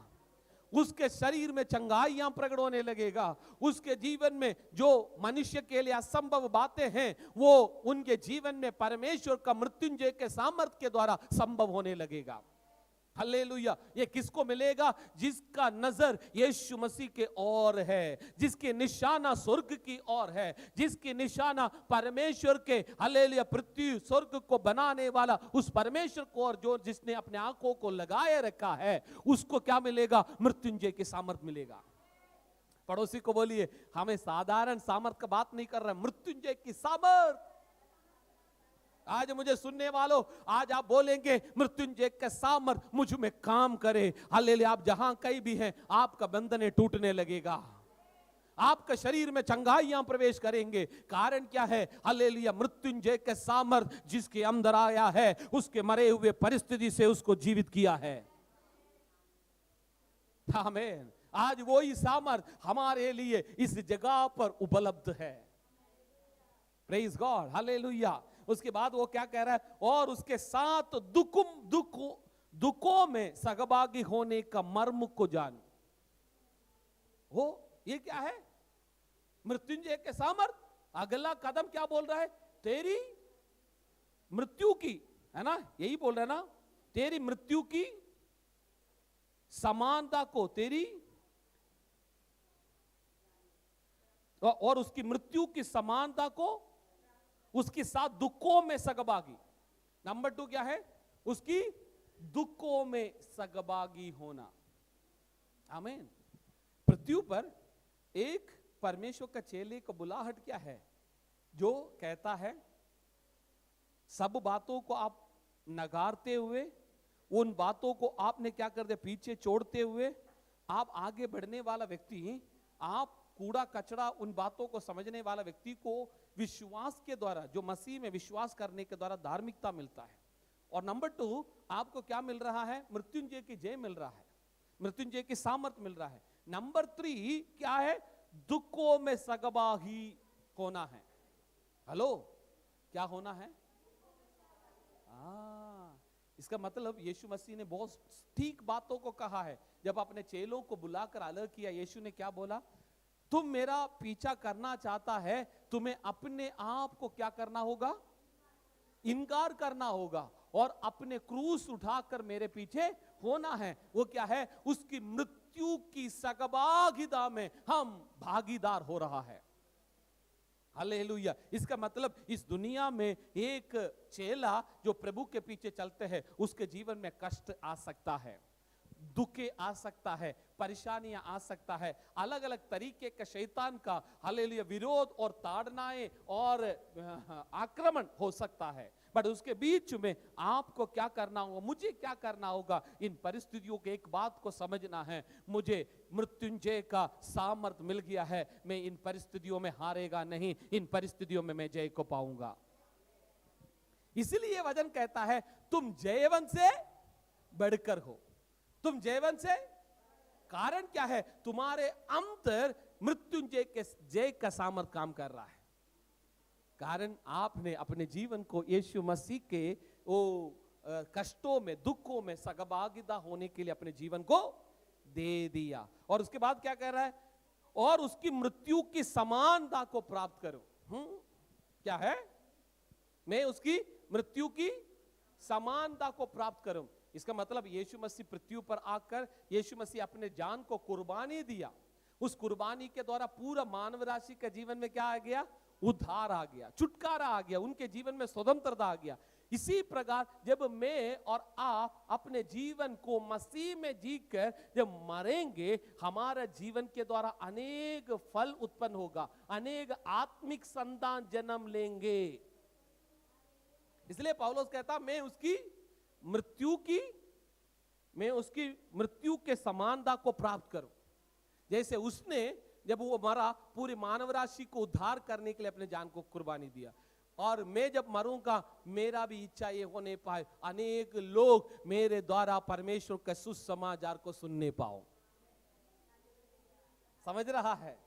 उसके शरीर में चंगाइयां प्रकट होने लगेगा, उसके जीवन में जो मनुष्य के लिए असंभव बातें हैं वो उनके जीवन में परमेश्वर का मृत्युंजय के सामर्थ्य के द्वारा संभव होने लगेगा। हालेलुया। ये किसको मिलेगा? जिसका नजर यीशु मसीह के ओर है, जिसके निशाना स्वर्ग की ओर है, जिसकी निशाना परमेश्वर के हालेलुया पृथ्वी स्वर्ग को बनाने वाला उस परमेश्वर को और जो जिसने अपने आंखों को लगाए रखा है, उसको क्या मिलेगा? मृत्युंजय की सामर्थ मिलेगा। पड़ोसी को बोलिए, हमें साधारण सामर्थ का बात नहीं कर रहा है, मृत्युंजय की सामर्थ। आज मुझे सुनने वालों, आज आप बोलेंगे मृत्युंजय का सामर्थ मुझ में काम करे। हालेलुया। आप जहां कहीं भी हैं, आपका बंधन टूटने लगेगा। आपके शरीर में चंगाइयां प्रवेश करेंगे। कारण क्या है? हालेलुया, मृत्युंजय के सामर्थ जिसके अंदर आया है, उसके मरे हुए परिस्थिति से उसको जीवित किया है। आमीन। आज वही सामर्थ हमारे लिए इस जगह पर उपलब्ध है। Praise God, hallelujah. उसके बाद वो क्या कह रहा है? और उसके साथ दुखों में सहभागी होने का मर्म को जान। हो, ये क्या है? मृत्युंजय के सामर्थ। अगला कदम क्या बोल रहा है? तेरी मृत्यु की, है ना, यही बोल रहा है ना, तेरी मृत्यु की समानता को, तेरी और उसकी मृत्यु की समानता को, उसके साथ दुखों में सहभागी। नंबर 2 क्या है? उसकी दुखों में सहभागी होना। आमीन। पृथ्वी पर एक परमेश्वर का चेले का बुलाहट क्या है? जो कहता है सब बातों को आप नकारते हुए, उन बातों को आपने क्या कर दिया? पीछे छोड़ते हुए आप आगे बढ़ने वाला व्यक्ति, आप कूड़ा कचरा उन बातों को समझने वाला व्यक्ति को विश्वास के द्वारा, जो मसीह में विश्वास करने के द्वारा धार्मिकता मिलता है। और नंबर 2, आपको क्या मिल रहा है? मृत्युंजय की जय मिल रहा है, मृत्युंजय की सामर्थ मिल रहा है। नंबर 3 क्या है? दुखों में सहभागी होना है। हेलो, क्या होना है? इसका मतलब यीशु मसीह ने बहुत ठीक बातों को कहा है। जब अपने चेलों को बुलाकर अलग किया, यीशु ने क्या बोला? तुम मेरा पीछा करना चाहता है, तुम्हें अपने आप को क्या करना होगा? इनकार करना होगा और अपने क्रूस उठाकर मेरे पीछे होना है। वो क्या है? उसकी मृत्यु की सहभागिता में हम भागीदार हो रहा है। हालेलुया। इसका मतलब इस दुनिया में एक चेला जो प्रभु के पीछे चलते हैं, उसके जीवन में कष्ट आ सकता है, दुखे आ सकता है, परेशानियां आ सकता है, अलग अलग तरीके का शैतान का, हालेलुया, विरोध और ताड़नाएं और आक्रमण हो सकता है। बट उसके बीच में आपको क्या करना होगा? मुझे क्या करना होगा? इन परिस्थितियों के एक बात को समझना है, मुझे मृत्युंजय का सामर्थ मिल गया है। मैं इन परिस्थितियों में हारेगा नहीं, इन परिस्थितियों में मैं जय को पाऊंगा। इसलिए वचन कहता है तुम जयवंत से बढ़कर हो, तुम जयवंत से। कारण क्या है? तुम्हारे अंतर मृत्युंजय के जय का सामर्थ काम कर रहा है। कारण आपने अपने जीवन को यीशु मसीह के वो कष्टों में, दुखों में सहभागिता होने के लिए अपने जीवन को दे दिया। और उसके बाद क्या कह रहा है? और उसकी मृत्यु की समानता को प्राप्त करो। क्या है? मैं उसकी मृत्यु की समानता को प्राप्त करूं। इसका मतलब यीशु मसीह पृथ्वी पर आकर यीशु मसीह अपने जान को कुर्बानी दिया। उस कुर्बानी के द्वारा पूरा मानव राशि के जीवन में क्या आ गया? उद्धार आ गया, छुटकारा आ गया, उनके जीवन में स्वतंत्रता आ गया। इसी प्रकार जब मैं और आप अपने जीवन को मसीह में जीकर जब मरेंगे, हमारा जीवन के द्वारा अनेक फल उत्पन्न होगा, अनेक आत्मिक संतान जन्म लेंगे। इसलिए पौलुस कहता मैं उसकी मृत्यु के समानता को प्राप्त करूं। जैसे उसने जब वो मरा, पूरी मानव राशि को उद्धार करने के लिए अपने जान को कुर्बानी दिया, और मैं जब मरूंगा मेरा भी इच्छा ये होने पाए अनेक लोग मेरे द्वारा परमेश्वर के सुसमाचार को सुनने पाओ। समझ रहा है?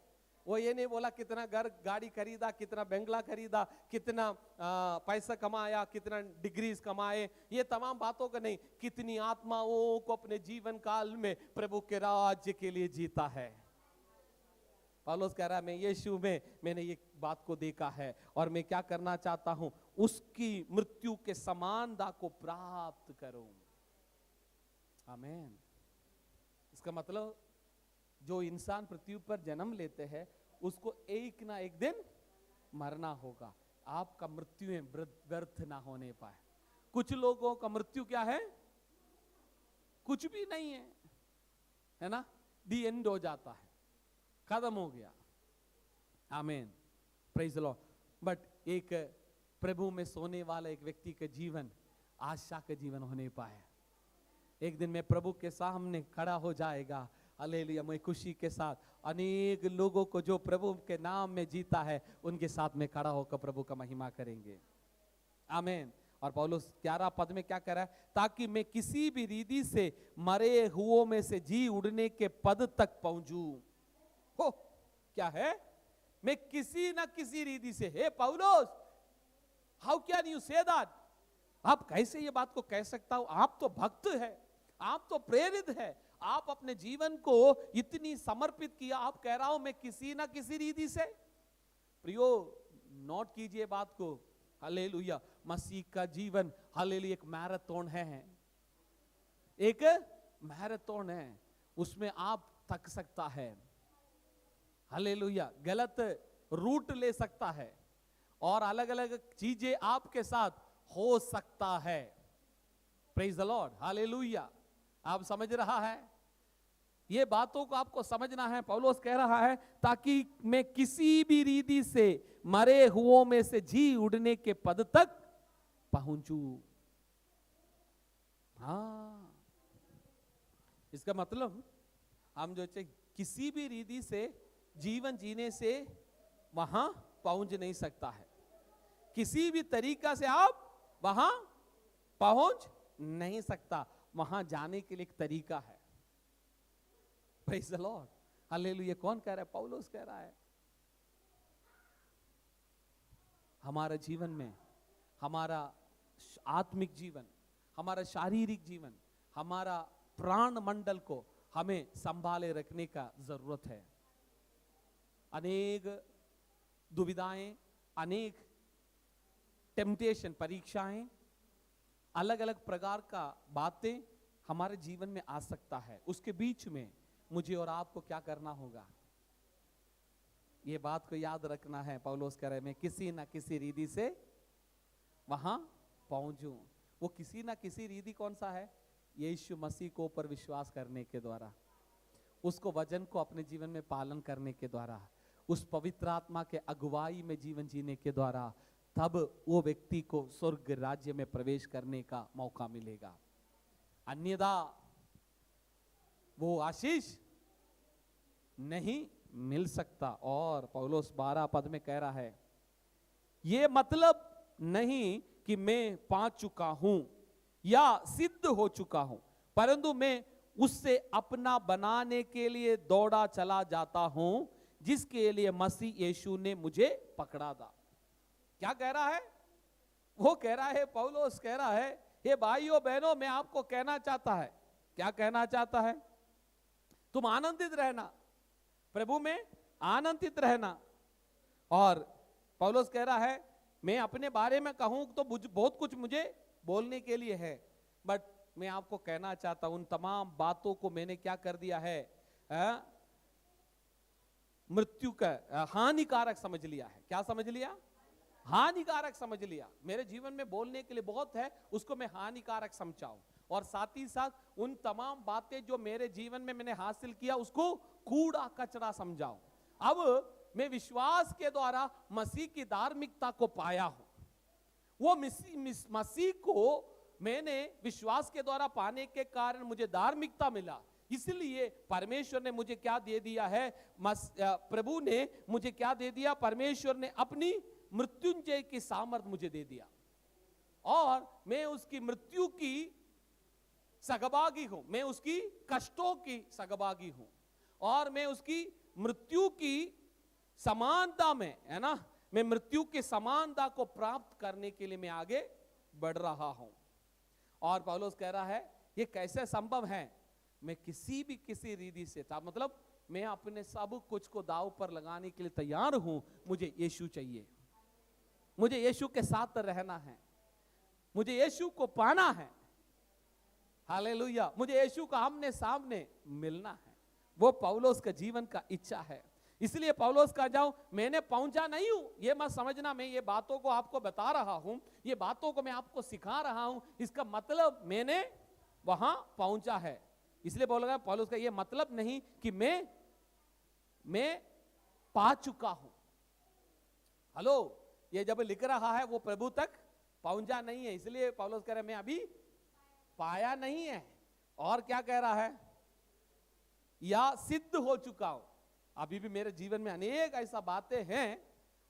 वो ये नहीं बोला कितना घर गाड़ी खरीदा, कितना बंगला खरीदा, कितना पैसा कमाया, कितना डिग्रीज कमाए, ये तमाम बातों का नहीं, कितनी आत्माओं को अपने जीवन काल में प्रभु के राज्य के लिए जीता है। पौलुस कह रहा है मैं यीशु में मैंने ये बात को देखा है और मैं क्या करना चाहता हूं? उसकी मृत्यु के समानता को प्राप्त करूं। आमीन। इसका मतलब जो इंसान पृथ्वी पर जन्म लेते हैं उसको एक ना एक दिन मरना होगा। आपका मृत्यु व्यर्थ ना होने पाए। कुछ लोगों का मृत्यु क्या है? कुछ भी नहीं है ना? दी एंड हो जाता है, खत्म हो गया। आमीन, प्रेज द लॉर्ड। बट एक प्रभु में सोने वाला एक व्यक्ति का जीवन आशा का जीवन होने पाए। एक दिन मैं प्रभु के सामने खड़ा हो जाएगा हालेलुया। मैं खुशी के साथ अनेक लोगों को जो प्रभु के नाम में जीता है उनके साथ में खड़ा होकर प्रभु का महिमा करेंगे। आमीन। और पौलुस 11 पद में क्या कह रहा है, ताकि मैं किसी भी रीति से मरे हुओं में से जी उड़ने के पद तक पहुंचूं। हो क्या है, मैं किसी ना किसी रीति से, हे पौलुस, how can you say that? आप कैसे ये बात को कह सकता हूं? आप तो भक्त है, आप तो प्रेरित है, आप अपने जीवन को इतनी समर्पित किया, आप कह रहा हूं मैं किसी ना किसी रीति से। प्रियो, नोट कीजिए बात को। हालेलुया। मसीह का जीवन हालेलुया एक मैराथन है, एक मैराथन है, उसमें आप थक सकता है, हालेलुया, गलत रूट ले सकता है और अलग अलग चीजें आपके साथ हो सकता है। Praise the Lord, hallelujah. आप समझ रहा है, ये बातों को आपको समझना है। पौलुस कह रहा है ताकि मैं किसी भी रीति से मरे हुओं में से जी उड़ने के पद तक पहुंचूं। हाँ, इसका मतलब हम जो किसी भी रीति से जीवन जीने से वहां पहुंच नहीं सकता है, किसी भी तरीका से आप वहां पहुंच नहीं सकता। वहां जाने के लिए एक तरीका है। Praise the Lord, hallelujah. कौन कह रहा है? पौलुस कह रहा है। हमारा जीवन में, हमारा आत्मिक जीवन, हमारा शारीरिक जीवन, हमारा प्राण मंडल को हमें संभाले रखने का जरूरत है। अनेक दुविधाएं, अनेक टेम्पटेशन, परीक्षाएं, अलग अलग प्रकार का बातें हमारे जीवन में आ सकता है। उसके बीच में मुझे और आपको क्या करना होगा? ये बात को याद रखना है। पौलुस कह रहे हैं मैं किसी ना किसी रीति से वहां पहुंचूं। वो किसी ना किसी रीति कौन सा है? यीशु मसीह को ऊपर विश्वास करने के द्वारा, उसको वचन को अपने जीवन में पालन करने के द्वारा, उस पवित्र आत्मा के अगुवाई में जीवन जीने के द्वारा, तब वो व्यक्ति को स्वर्ग राज्य में प्रवेश करने का मौका मिलेगा। अन्यथा वो आशीष नहीं मिल सकता। और पौलुस 12 पद में कह रहा है, ये मतलब नहीं कि मैं पा चुका हूं या सिद्ध हो चुका हूं, परंतु मैं उससे अपना बनाने के लिए दौड़ा चला जाता हूं, जिसके लिए मसीह यीशु ने मुझे पकड़ा था। क्या कह रहा है? वो कह रहा है, पौलुस कह रहा है, हे भाइयों बहनों, मैं आपको कहना चाहता है। क्या कहना चाहता है? तुम आनंदित रहना, प्रभु में आनंदित रहना। और पौलुस कह रहा है, मैं अपने बारे में कहूं तो बहुत कुछ मुझे बोलने के लिए है, बट मैं आपको कहना चाहता हूं उन तमाम बातों को मैंने क्या कर दिया है, मृत्यु का हानिकारक समझ लिया है। क्या समझ लिया? हानिकारक समझ लिया। मेरे जीवन में बोलने के लिए बहुत है, उसको मैं हानिकारक समझाऊं, और साथ ही साथ उन तमाम बातें जो मेरे जीवन में मैंने हासिल किया उसको कूड़ा कचरा समझाऊं। अब मैं विश्वास के द्वारा मसीह की धार्मिकता को पाया हूं। वो मसीह को मैंने विश्वास के द्वारा पाने के कारण मुझे धार्मिकता मिला। इसलिए परमेश्वर ने मुझे क्या दे दिया है? प्रभु ने मुझे क्या दे दिया? परमेश्वर ने अपनी मृत्युंजय की सामर्थ मुझे दे दिया, और मैं उसकी मृत्यु की सहभागी हूं, मैं उसकी कष्टों की सहभागी हूं, और मैं उसकी मृत्यु की समानता में, है ना, मैं मृत्यु की समानता को प्राप्त करने के लिए मैं आगे बढ़ रहा हूं। और पौलुस कह रहा है ये कैसे संभव है? मैं किसी रीति से था, मतलब मैं अपने सब कुछ को दांव पर लगाने के लिए तैयार हूं। मुझे यीशु चाहिए, मुझे यीशु के साथ रहना है, मुझे यीशु को पाना है। हालेलुया। मुझे यीशु का आमने सामने मिलना है। वो पौलुस का जीवन का इच्छा है। इसलिए पौलुस का जाऊं, मैंने पहुंचा नहीं हूं, ये मत समझना मैं ये बातों को आपको बता रहा हूं, ये बातों को मैं आपको सिखा रहा हूं, इसका मतलब मैंने वहां पहुंचा है। इसलिए बोला पौलुस का ये मतलब नहीं कि मैं पा चुका हूं। हेलो, ये जब लिख रहा है वो प्रभु तक पहुंचा नहीं है, इसलिए पौलुस कह रहा है मैं अभी पाया नहीं है। और क्या कह रहा है? या सिद्ध हो चुका हूं। अभी भी मेरे जीवन में अनेक ऐसा बातें हैं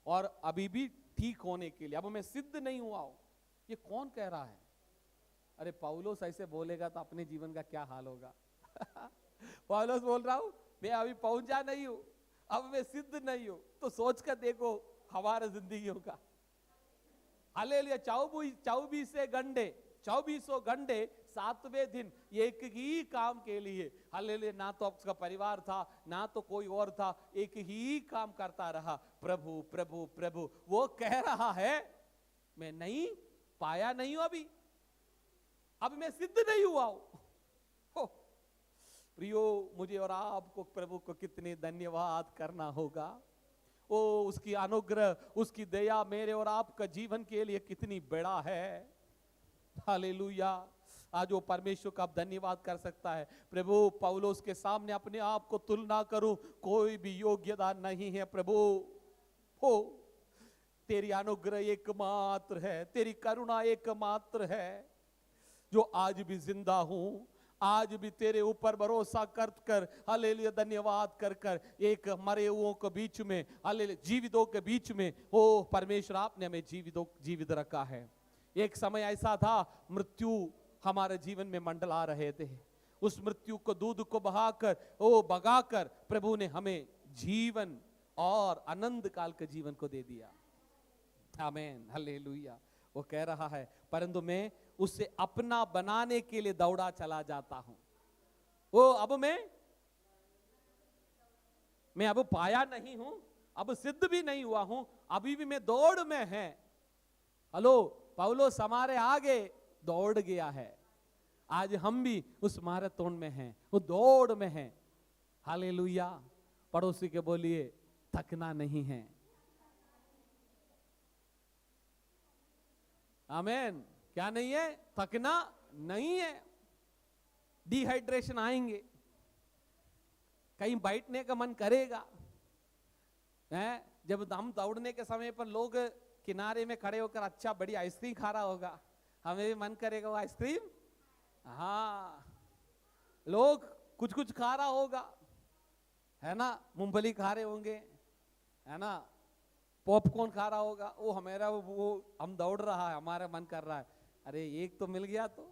और अभी भी ठीक होने के लिए, अब मैं सिद्ध नहीं हुआ हूं। ये कौन कह रहा है? अरे पौलुस ऐसे बोलेगा तो अपने जीवन का क्या हाल होगा। पौलुस बोल रहा हूं मैं अभी पहुंचा नहीं हूं, अब मैं सिद्ध नहीं हूं। तो सोच कर देखो हमारे जिंदगियों का। हालेलुया। 2400 घंटे 7वें दिन एक ही काम के लिए, हालेलुया, ना तो आपका परिवार था ना तो कोई और था, एक ही काम करता रहा, प्रभु प्रभु प्रभु। वो कह रहा है मैं नहीं पाया नहीं हूं, अब मैं सिद्ध नहीं हुआ हूं। प्रियो, मुझे और आपको प्रभु को कितने धन्यवाद करना होगा। ओ उसकी अनुग्रह, उसकी दया मेरे और आपका जीवन के लिए कितनी बड़ा है। हालेलुया। आज वो परमेश्वर का आप धन्यवाद कर सकता है। प्रभु पौलुस के सामने अपने आप को तुलना करूं, कोई भी योग्यता नहीं है प्रभु। हो तेरी अनुग्रह एकमात्र है, तेरी करुणा एकमात्र है जो आज भी जिंदा हूं, आज भी तेरे ऊपर भरोसा कर हालेलुया धन्यवाद कर एक मरे हुओं के बीच में, हालेलुया जीवितों के बीच में, ओ परमेश्वर आपने हमें जीवित रखा है। एक समय ऐसा था मृत्यु हमारे जीवन में मंडला रहे थे, उस मृत्यु को दूध को भगाकर प्रभु ने हमें जीवन और आनंद काल के जीवन को दे दिया। आमीन, हालेलुया। वो कह रहा है परंतु मैं उसे अपना बनाने के लिए दौड़ा चला जाता हूं। वो अब मैं अब पाया नहीं हूं, अब सिद्ध भी नहीं हुआ हूं, अभी भी मैं दौड़ में है। हेलो, पौलुस हमारे आगे दौड़ गया है, आज हम भी उस मैराथन में हैं, वो दौड़ में हैं। हालेलुया। पड़ोसी के बोलिए थकना नहीं है। आमीन। क्या नहीं है? थकना नहीं है। डिहाइड्रेशन आएंगे, कहीं बैठने का मन करेगा है। जब हम दौड़ने के समय पर लोग किनारे में खड़े होकर अच्छा बड़ी आइसक्रीम खा रहा होगा, हमें भी मन करेगा वो आइसक्रीम। हाँ, लोग कुछ कुछ खा रहा होगा, है ना, मूंगफली खा रहे होंगे, है ना, पॉपकॉर्न खा रहा होगा। वो हम दौड़ रहा है, हमारा मन कर रहा है अरे एक तो मिल गया। तो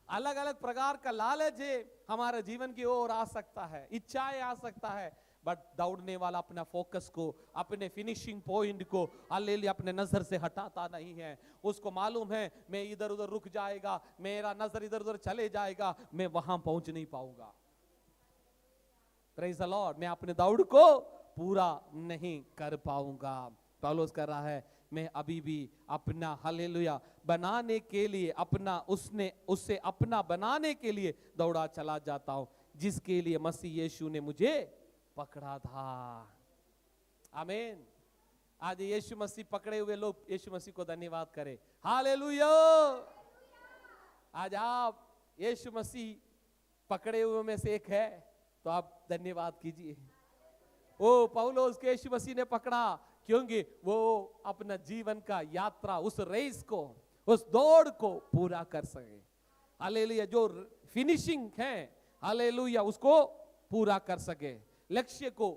अलग अलग प्रकार का लालच है हमारे जीवन की ओर आ सकता है, इच्छाएं आ सकता है, बट दौड़ने वाला अपना फोकस को, अपने फिनिशिंग पॉइंट को हालेलुया अपने नजर से हटाता नहीं है। उसको मालूम है मैं इधर उधर रुक जाएगा, मेरा नजर इधर उधर चले जाएगा, मैं वहां पहुंच नहीं पाऊंगा। Praise the Lord. मैं अपने दौड़ को पूरा नहीं कर पाऊंगा। पौलुस कर रहा है मैं अभी भी अपना हालेलुया बनाने के लिए, उससे अपना बनाने के लिए दौड़ा चला जाता हूं, जिसके लिए मसीह यीशु ने मुझे पकड़ा था। आमीन। आज यीशु मसीह पकड़े हुए लोग यीशु मसीह को धन्यवाद करें। हालेलुया। आज आप यीशु मसीह पकड़े हुए में से एक है तो आप धन्यवाद कीजिए। ओ पौलुस के यीशु मसीह ने पकड़ा, क्योंकि वो अपना जीवन का यात्रा, उस रेस को, उस दौड़ को पूरा कर सके। हालेलुया। जो फिनिशिंग है हालेलुया उसको पूरा कर सके, लक्ष्य को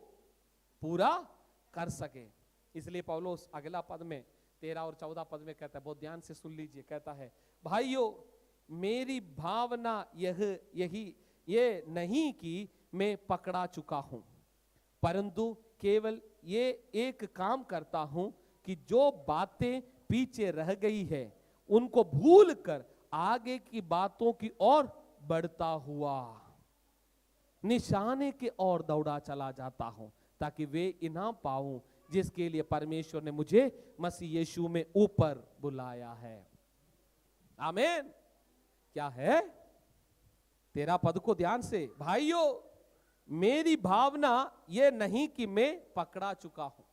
पूरा कर सके। इसलिए पौलुस अगला पद में 13 और 14 पद में कहता है, बहुत ध्यान से सुन लीजिए, कहता है भाइयों मेरी भावना ये नहीं कि मैं पकड़ा चुका हूं, परंतु केवल ये एक काम करता हूं कि जो बातें पीछे रह गई है उनको भूलकर आगे की बातों की ओर बढ़ता हुआ निशाने की ओर दौड़ा चला जाता हूं, ताकि वे इनाम पाऊं जिसके लिए परमेश्वर ने मुझे मसीह यीशु में ऊपर बुलाया है। आमीन। क्या है? 13 पद को ध्यान से, भाइयों मेरी भावना यह नहीं कि मैं पकड़ा चुका हूं।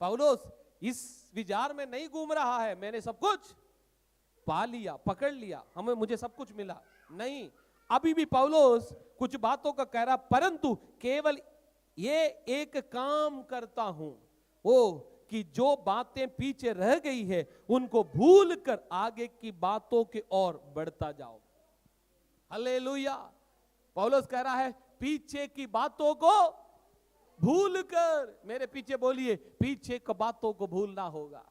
पौलुस इस विचार में नहीं घूम रहा है मैंने सब कुछ पा लिया, पकड़ लिया, मुझे सब कुछ मिला, नहीं। अभी भी पौलुस कुछ बातों का कह रहा, परंतु केवल ये एक काम करता हूं, वो कि जो बातें पीछे रह गई है उनको भूल कर आगे की बातों की ओर बढ़ता जाओ। हालेलुया। पौलुस कह रहा है पीछे की बातों को भूल कर, मेरे पीछे बोलिए, पीछे की बातों को भूलना होगा।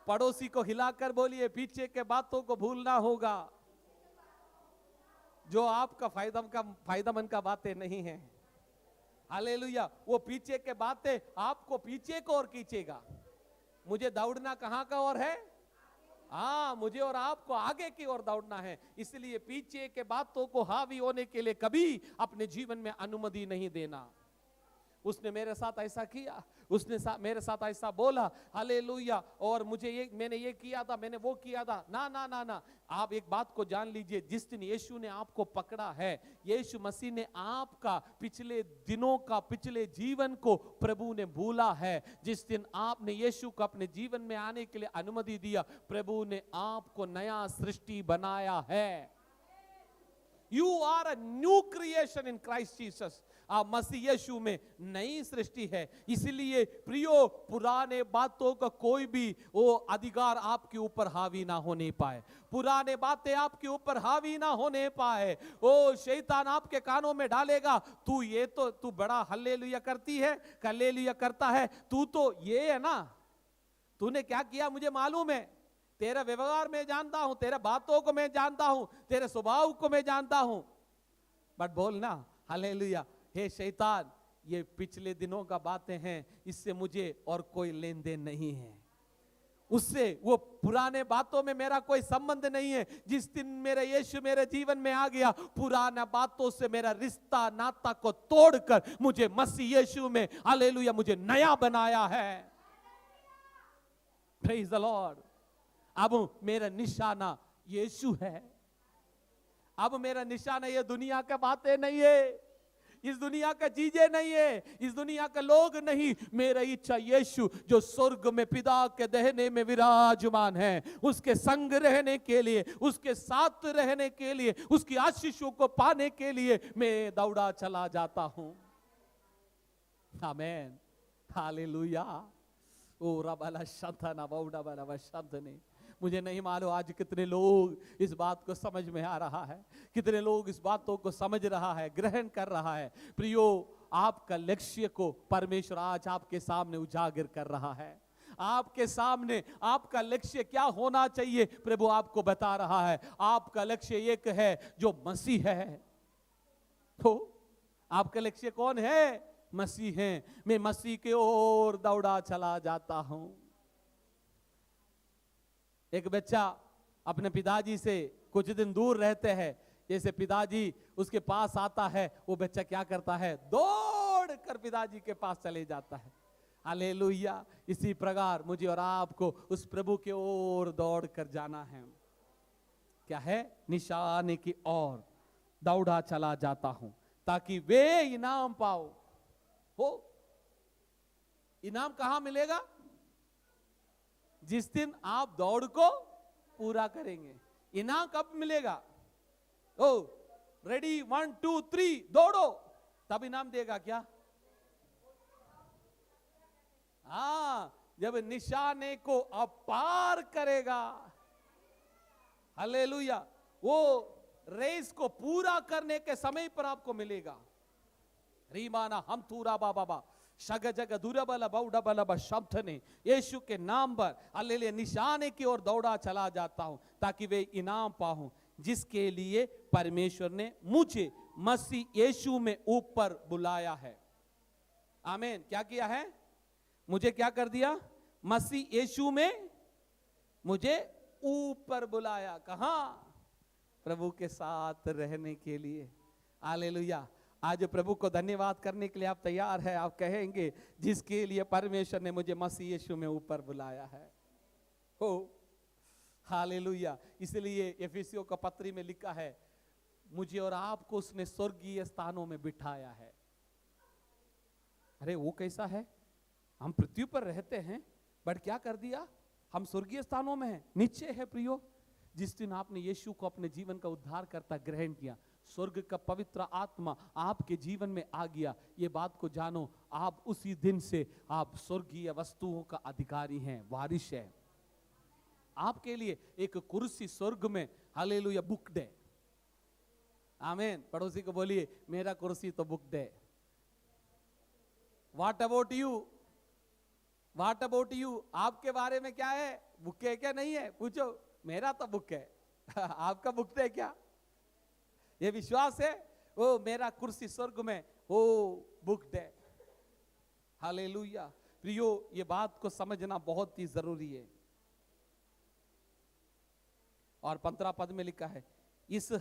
पड़ोसी को हिलाकर बोलिए, पीछे के बातों को भूलना होगा, जो आपका फायदामंद का बातें नहीं है। हालेलुया। वो पीछे के बातें आपको पीछे को और खींचेगा। मुझे दौड़ना कहां का और है? हाँ, मुझे और आपको आगे की ओर दौड़ना है। इसलिए पीछे के बातों को हावी होने के लिए कभी अपने जीवन में अनुमति नहीं देना। उसने मेरे साथ ऐसा किया, उसने मेरे साथ ऐसा बोला, हालेलुया, और मैंने ये किया था, मैंने वो किया था। ना ना ना ना, आप एक बात को जान लीजिए, जिस दिन यीशु ने आपको पकड़ा है, यीशु मसीह ने आपका पिछले दिनों का, पिछले जीवन को प्रभु ने भूला है। जिस दिन आपने यीशु को अपने जीवन में आने के लिए अनुमति दिया, प्रभु ने आपको नया सृष्टि बनाया है। You are a new creation in Christ Jesus. आप मसीह यीशु में नई सृष्टि है। इसलिए प्रियो, पुराने बातों का कोई भी वो अधिकार आपके ऊपर हावी ना होने पाए, पुराने बातें आपके ऊपर हावी ना होने पाए। ओ शैतान आपके कानों में डालेगा, तू बड़ा हल्लेलुया करती है, हल्लेलुया करता है, तू तो ये है ना, तूने क्या किया मुझे मालूम है, तेरा व्यवहार में जानता हूं, तेरे बातों को मैं जानता हूं, तेरे स्वभाव को मैं जानता हूं। बट बोलना हालेलुया, हे शैतान, ये पिछले दिनों का बातें हैं, इससे मुझे और कोई लेन देन नहीं है, उससे वो पुराने बातों में मेरा कोई संबंध नहीं है। जिस दिन मेरा यीशु मेरे जीवन में आ गया, पुराना बातों से मेरा रिश्ता नाता को तोड़कर मुझे मसीह यीशु में हालेलुया मुझे नया बनाया है। Praise the Lord. अब मेरा निशाना यीशु है। अब मेरा निशाना ये दुनिया की बातें नहीं है, इस दुनिया का चीजें नहीं है, इस दुनिया का लोग नहीं। मेरा इच्छा यीशु जो स्वर्ग में पिता के दहने में विराजमान है, उसके संग रहने के लिए, उसके साथ रहने के लिए, उसकी आशीषों को पाने के लिए मैं दौड़ा चला जाता हूं। आमीन, हालेलुया। ओ रबाला शंतना बौड़ा बला शंतने। मुझे नहीं मालूम आज कितने लोग इस बात को समझ में आ रहा है, कितने लोग इस बातों को समझ रहा है, ग्रहण कर रहा है। प्रियो, आपका लक्ष्य को परमेश्वर आज आपके सामने उजागर कर रहा है। आपके सामने आपका लक्ष्य क्या होना चाहिए प्रभु आपको बता रहा है। आपका लक्ष्य एक है जो मसीह है। तो आपका लक्ष्य कौन है? मसीह है। मैं मसीह के ओर दौड़ा चला जाता हूं। एक बच्चा अपने पिताजी से कुछ दिन दूर रहते हैं, जैसे पिताजी उसके पास आता है, वो बच्चा क्या करता है? दौड़ कर पिताजी के पास चले जाता है। हालेलुया। इसी प्रकार मुझे और आपको उस प्रभु के ओर दौड़ कर जाना है। क्या है? निशाने की ओर दौड़ा चला जाता हूं, ताकि वे इनाम पाओ। हो, इनाम कहां मिलेगा? जिस दिन आप दौड़ को पूरा करेंगे। इनाम कब मिलेगा? ओ रेडी 1 2 3 दौड़ो, तब इनाम देगा क्या? हाँ, जब निशाने को अपार करेगा। हालेलुया। वो रेस को पूरा करने के समय पर आपको मिलेगा। रीमाना हम तूरा बाबा शग जग दुरबल बौडबल शब्द ने यीशु के नाम पर हालेलुया निशाने की ओर दौड़ा चला जाता हूं, ताकि वे इनाम पाऊं जिसके लिए परमेश्वर ने मुझे मसीह यीशु में ऊपर बुलाया है। आमीन। क्या किया है? मुझे क्या कर दिया? मसीह यीशु में मुझे ऊपर बुलाया। कहां? प्रभु के साथ रहने के लिए। हालेलुया। आज प्रभु को धन्यवाद करने के लिए आप तैयार हैं? आप कहेंगे जिसके लिए परमेश्वर ने मुझे मसीह यीशु में ऊपर बुलाया है। हो, हालेलुया। इसलिए एफिसियों का पत्री में लिखा है, मुझे और आपको उसने स्वर्गीय स्थानों में बिठाया है। अरे वो कैसा है? हम पृथ्वी पर रहते हैं, बट क्या कर दिया? हम स्वर्गीय स्थानों में हैं। नीचे है प्रियो, जिस दिन आपने यीशु को अपने जीवन का उद्धार करता ग्रहण किया, स्वर्ग का पवित्र आत्मा आपके जीवन में आ गया। ये बात को जानो, आप उसी दिन से आप स्वर्गीय वस्तुओं का अधिकारी हैं, वारिश है। आपके लिए एक कुर्सी स्वर्ग में हालेलुया बुक्ड है। आमीन। पड़ोसी को बोलिए मेरा कुर्सी तो book they. What about you? What about you? आपके बारे में क्या है? बुक है क्या नहीं है? पूछो। मेरा तो बुक है। आपका बुक है क्या? ये विश्वास है? ओ मेरा कुर्सी स्वर्ग में, ओ बुक है। हालेलुया। प्रियो, ये बात को समझना बहुत ही जरूरी है। और 15 पद में लिखा है, इस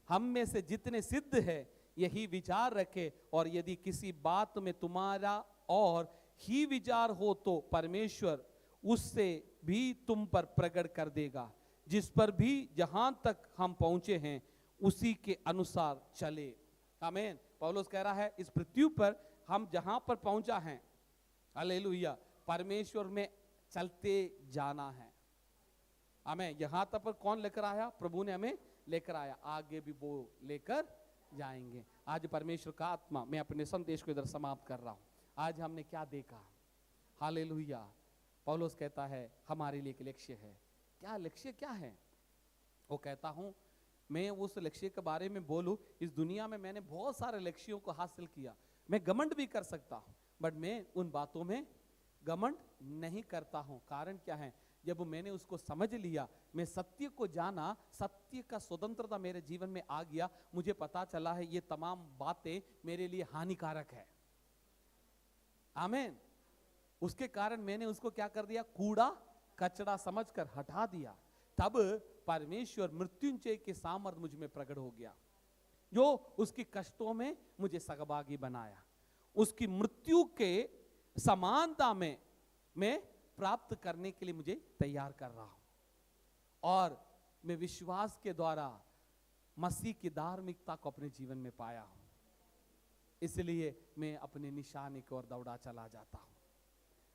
हम में से जितने सिद्ध है यही विचार रखे, और यदि किसी बात में तुम्हारा और ही विचार हो तो परमेश्वर उससे भी तुम पर प्रकट कर देगा। जिस पर भी जहां तक हम पहुंचे हैं उसी के अनुसार चले। आमीन। पौलुस कह रहा है इस पृथ्वी पर हम जहां पर पहुंचा है, हालेलुया, परमेश्वर में चलते जाना है। हमें यहां तक पर कौन लेकर आया? प्रभु ने हमें लेकर आया, आगे भी वो लेकर जाएंगे। आज परमेश्वर का आत्मा, मैं अपने संदेश को इधर समाप्त कर रहा हूं। आज हमने क्या देखा? हालेलुया। पौलुस कहता है हमारे लिए एक लक्ष्य है। क्या लक्ष्य क्या है? वो कहता हूं मैं उस लक्ष्य के बारे में बोलूं। इस दुनिया में मैंने बहुत सारे लक्ष्यों को हासिल किया, मैं घमंड भी कर सकता हूं, बट मैं उन बातों में घमंड नहीं करता हूं। कारण क्या है? जब मैंने उसको समझ लिया, मैं सत्य को जाना, सत्य का स्वतंत्रता मेरे जीवन में आ गया, मुझे पता चला है ये तमाम बातें मेरे लिए हानिकारक है। आमीन। उसके कारण मैंने उसको क्या कर दिया? कूड़ा कचरा समझकर हटा दिया। तब परमेश्वर मृत्युंजय के सामर्थ मुझ में प्रकट हो गया, जो उसकी कष्टों में मुझे सहभागी बनाया। उसकी मृत्यु के समानता में मैं प्राप्त करने के लिए मुझे तैयार कर रहा हूं। और मैं विश्वास के द्वारा मसीह की धार्मिकता को अपने जीवन में पाया हूं। इसलिए मैं अपने निशाने की ओर दौड़ा चला जाता हूं।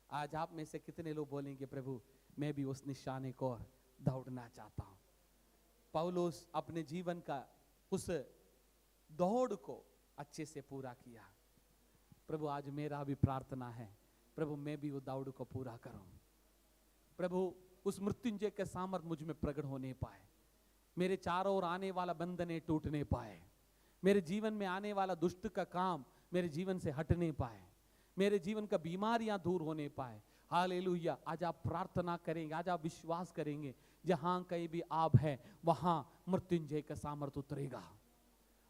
आज आप में से कितने लोग बोलेंगे प्रभु मैं भी उस निशाने को ओर दौड़ना चाहता हूं? पौलुस अपने जीवन का उस दौड़ को अच्छे से पूरा किया। प्रभु आज मेरा भी प्रार्थना है, प्रभु मैं भी वो दौड़ को पूरा करूं। प्रभु उस मृत्युंजय के सामर्थ मुझ में प्रकट होने पाए, मेरे चारों ओर आने वाला बंधने टूटने पाए, मेरे जीवन में आने वाला दुष्ट का काम मेरे जीवन से हटने पाए, मेरे जीवन का बीमारियां दूर होने पाए। हालेलुया। आज आप प्रार्थना करेंगे, आज आप विश्वास करेंगे, जहां कहीं भी आप हैं वहां मृत्युंजय का सामर्थ उतरेगा।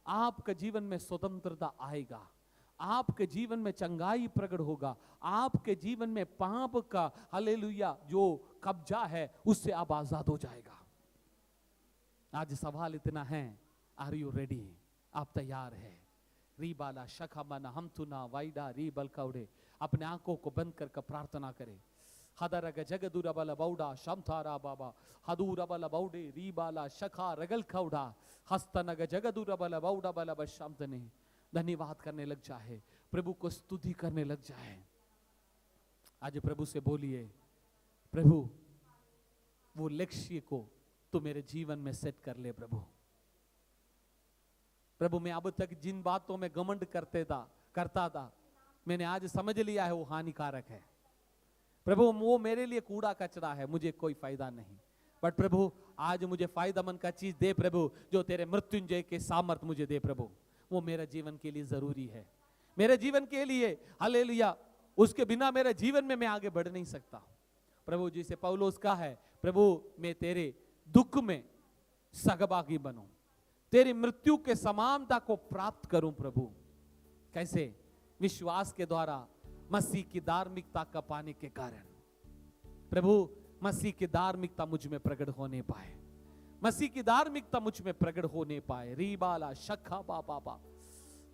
आपके जीवन में स्वतंत्रता आएगा, आपके जीवन में चंगाई प्रकट होगा, आपके जीवन में पाप का हालेलुया जो कब्जा है उससे आप आजाद हो जाएगा। आज सवाल इतना है, आर यू रेडी? आप तैयार है? रीबाला शखामना हम तुना वाइडा रीबल कौड़े। अपने आंखों को बंद करके प्रार्थना करें। हदरग जगदुरबल बौडा शमथारा बाबा हदूरबल बौडे रीबाला शखा रगल खौडा हस्तनग जगदुरबल बौडा बल बशमतने। धन्यवाद करने लग जाए, प्रभु को स्तुति करने लग जाए। आज प्रभु से बोलिए, प्रभु वो लक्ष्य को तू मेरे जीवन में सेट कर ले। प्रभु मैं अब तक जिन बातों में घमंड करता था मैंने आज समझ लिया है वो हानिकारक है। प्रभु वो मेरे लिए कूड़ा कचरा है, मुझे कोई फायदा नहीं। बट प्रभु आज मुझे फायदामंद का चीज दे प्रभु, जो तेरे मृत्युंजय के सामर्थ मुझे दे प्रभु, वो मेरे जीवन के लिए जरूरी है, मेरे जीवन के लिए। हालेलुया। उसके बिना मेरे जीवन में मैं आगे बढ़ नहीं सकता। प्रभु जिसे पौलुस का है, प्रभु मैं तेरे दुख में सहभागी बनूं, तेरी मृत्यु के समानता को प्राप्त करूं। प्रभु कैसे? विश्वास के द्वारा, मसीह की धार्मिकता का पाने के कारण। प्रभु मसीह की धार्मिकता मुझ में प्रकट होने पाए, मसीह की धार्मिकता मुझ में प्रकट होने पाए। रीबाला शखा बाबा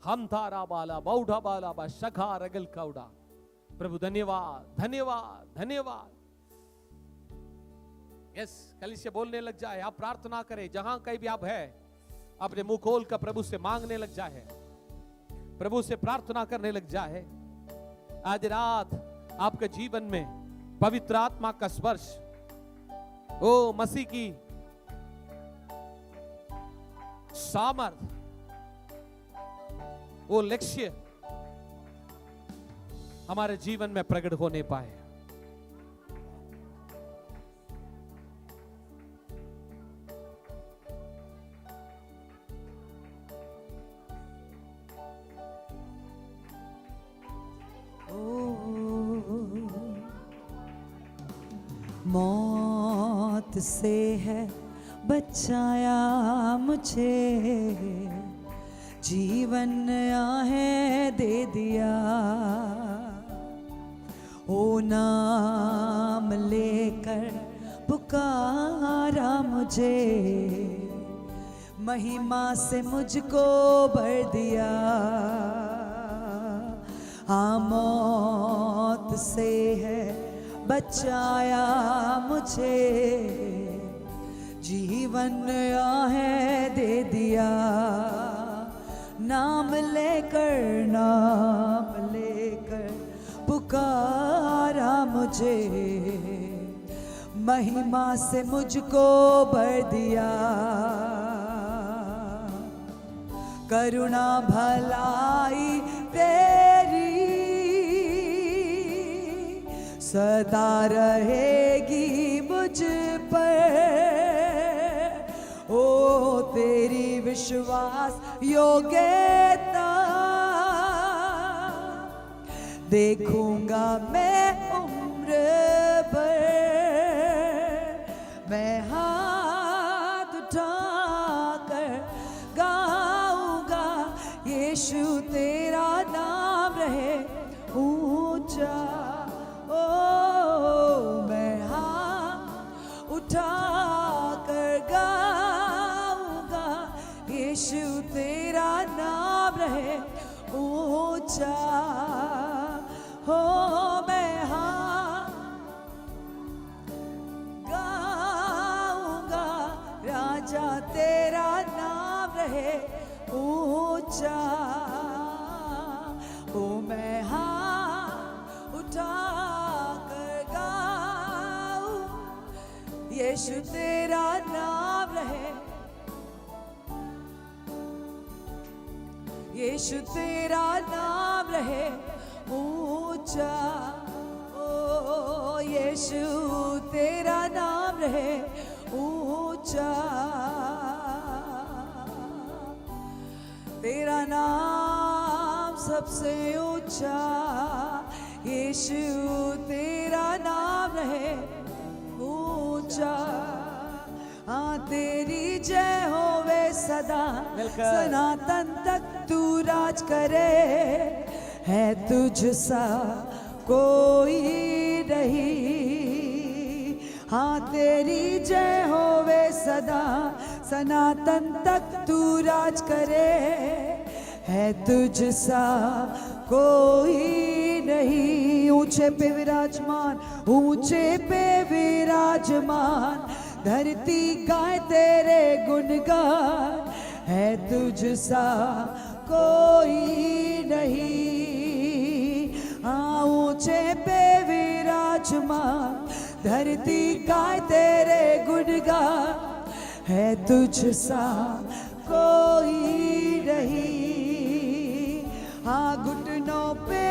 हम थारा बाला बौढ़ा बाला बा शखा रगल कौड़ा। प्रभु धन्यवाद धन्यवाद धन्यवाद। यस, कलीसिया बोलने लग जाए, आप प्रार्थना करें, जहां कहीं भी आप है अपने मुंह खोल कर प्रभु से मांगने लग जाए, प्रभु से प्रार्थना करने लग जाए। आज रात आपके जीवन में पवित्र आत्मा का स्पर्श, ओ मसीह की सामर्थ, वो लक्ष्य हमारे जीवन में प्रकट होने पाए। मौत से है बचाया मुझे, जीवन नया है दे दिया। ओ नाम लेकर पुकारा मुझे, महिमा से मुझको भर दिया। हाँ मौत से है बचाया मुझे, जीवन नया है दे दिया। नाम लेकर पुकारा मुझे, महिमा से मुझको भर दिया। करुणा भलाई तेरी सदा रहेगी मुझ पर। ओ तेरी विश्वास योग्यता देखूंगा मैं उम्र भर। मैं हाथ उठाकर गाऊंगा, यीशु तेरा नाम रहे ऊंचा। ओ मैं हाथ उठाकर गाऊंगा, यीशु तेरा नाम रहे ऊंचा। हो मैं हाथ गाऊंगा, राजा तेरा नाम रहे ऊंचा। ओ मैं हाथ उठाकर गाऊं, यीशु तेरा नाम रहे, यीशु तेरा नाम रहे ऊंचा। ओ यीशु तेरा नाम रहे ऊंचा। तेरा नाम सबसे ऊंचा, यीशु तेरा नाम रहे ऊंचा। हाँ तेरी जय होवे सदा, सनातन तक तू राज करे। है तुझ सा कोई नहीं। हाँ तेरी जय होवे सदा, सनातन तक तू राज करे। है तुझ सा कोई नहीं। ऊंचे पे विराजमान, ऊंचे पे विराजमान, धरती गाए तेरे गुणगान। है तुझ सा कोई नहीं। हाँ ऊंचे पे विराजमान, धरती गाए तेरे गुणगान। है तुझ सा कोई नहीं। हाँ घुटनों पे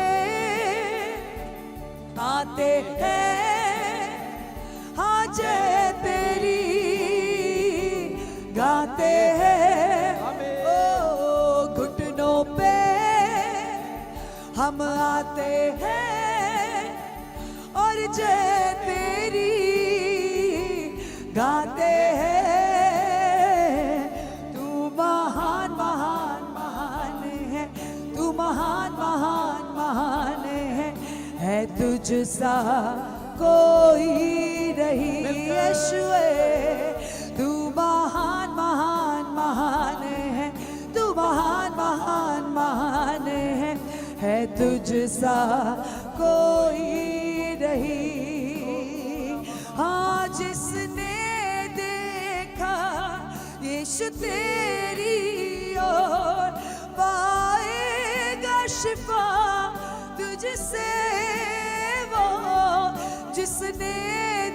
आते हैं, हाँ जय तेरी गाते हैं। ओ घुटनों पे हम आते हैं और जय तेरी गाते हैं। तू महान महान महान है, तू महान महान महान है तुझ सा कोई नहीं। यीशुए तू महान महान महान है, तू महान महान महान है तुझ सा कोई नहीं। हाँ जिसने देखा यीशु तेरी ओर, पाएगा शिफा तुझसे वो। जिसने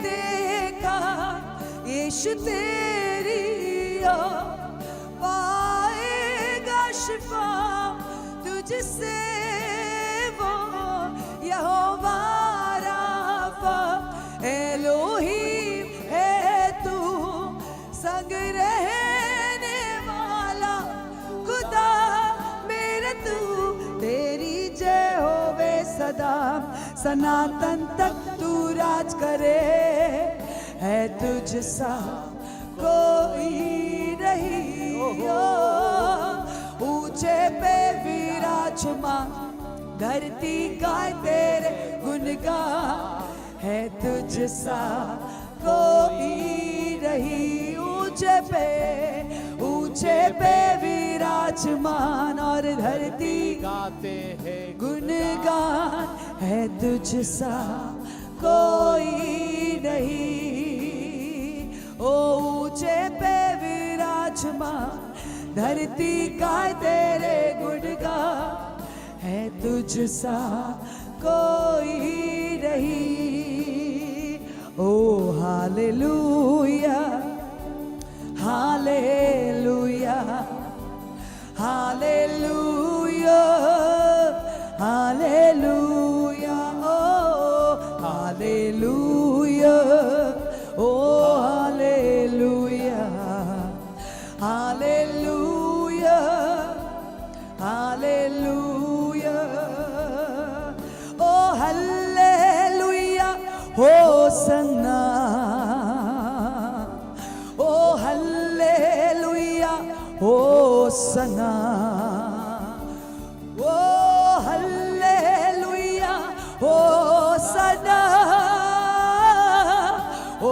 देखा यीशु तेरी ओर, पाएगा शिफा तुझसे वो। यहोवा राफा एलोहीम है तू, संग रहने वाला खुदा मेरा तू। तेरी जय होवे सदा, सनातन तक तू राज करे। है तुझ सा कोई नहीं। ऊंचे पे विराजमान धरती गाए तेरे गुणगान, है तुझ सा कोई नहीं। ऊंचे पे विराजमान और धरती गाते हैं गुणगान, है तुझ सा कोई नहीं। ओ ऊंचे पे विराजमान धरती गाए तेरे गुणगान, है तुझ सा कोई नहीं। ओ हालेलुया हालेलुया हालेलुया हालेलुया ओ हालेलुया ओ हालेलुया हालेलुया हालेलुया ओ हालेलुया होसन्ना ओ हालेलुया होसन्ना ओ हालेलुया होसन्ना ओ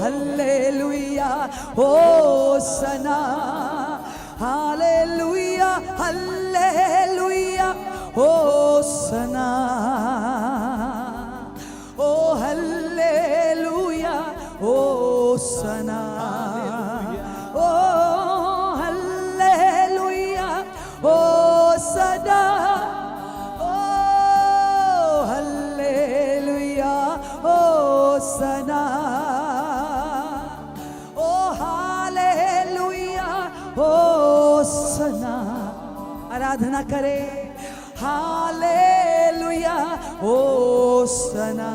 hallelujah hosanna hallelujah hallelujah hosanna ओ हालेलुया होसन्ना ओ हालेलुया होसन्ना ओ हालेलुया होसन्ना ओ हालेलुया होसन्ना। आराधना करे हालेलुया होसन्ना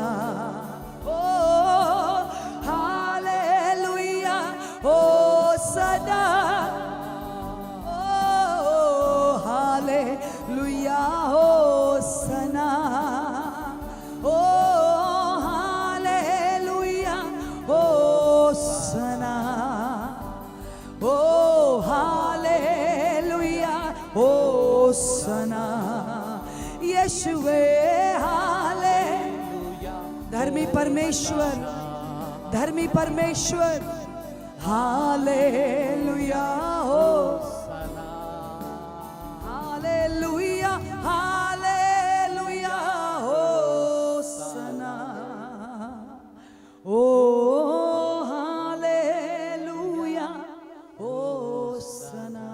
ओ हालेलुया होसन्ना ओ हालेलुया होसन्ना ओ हालेलुया होसन्ना ओ हालेलुया होसन्ना। यीशुवे हालेलुया धर्मी परमेश्वर धर्मी परमेश्वर hallelujah hosanna hallelujah hallelujah hosanna ओ हालेलुया होसन्ना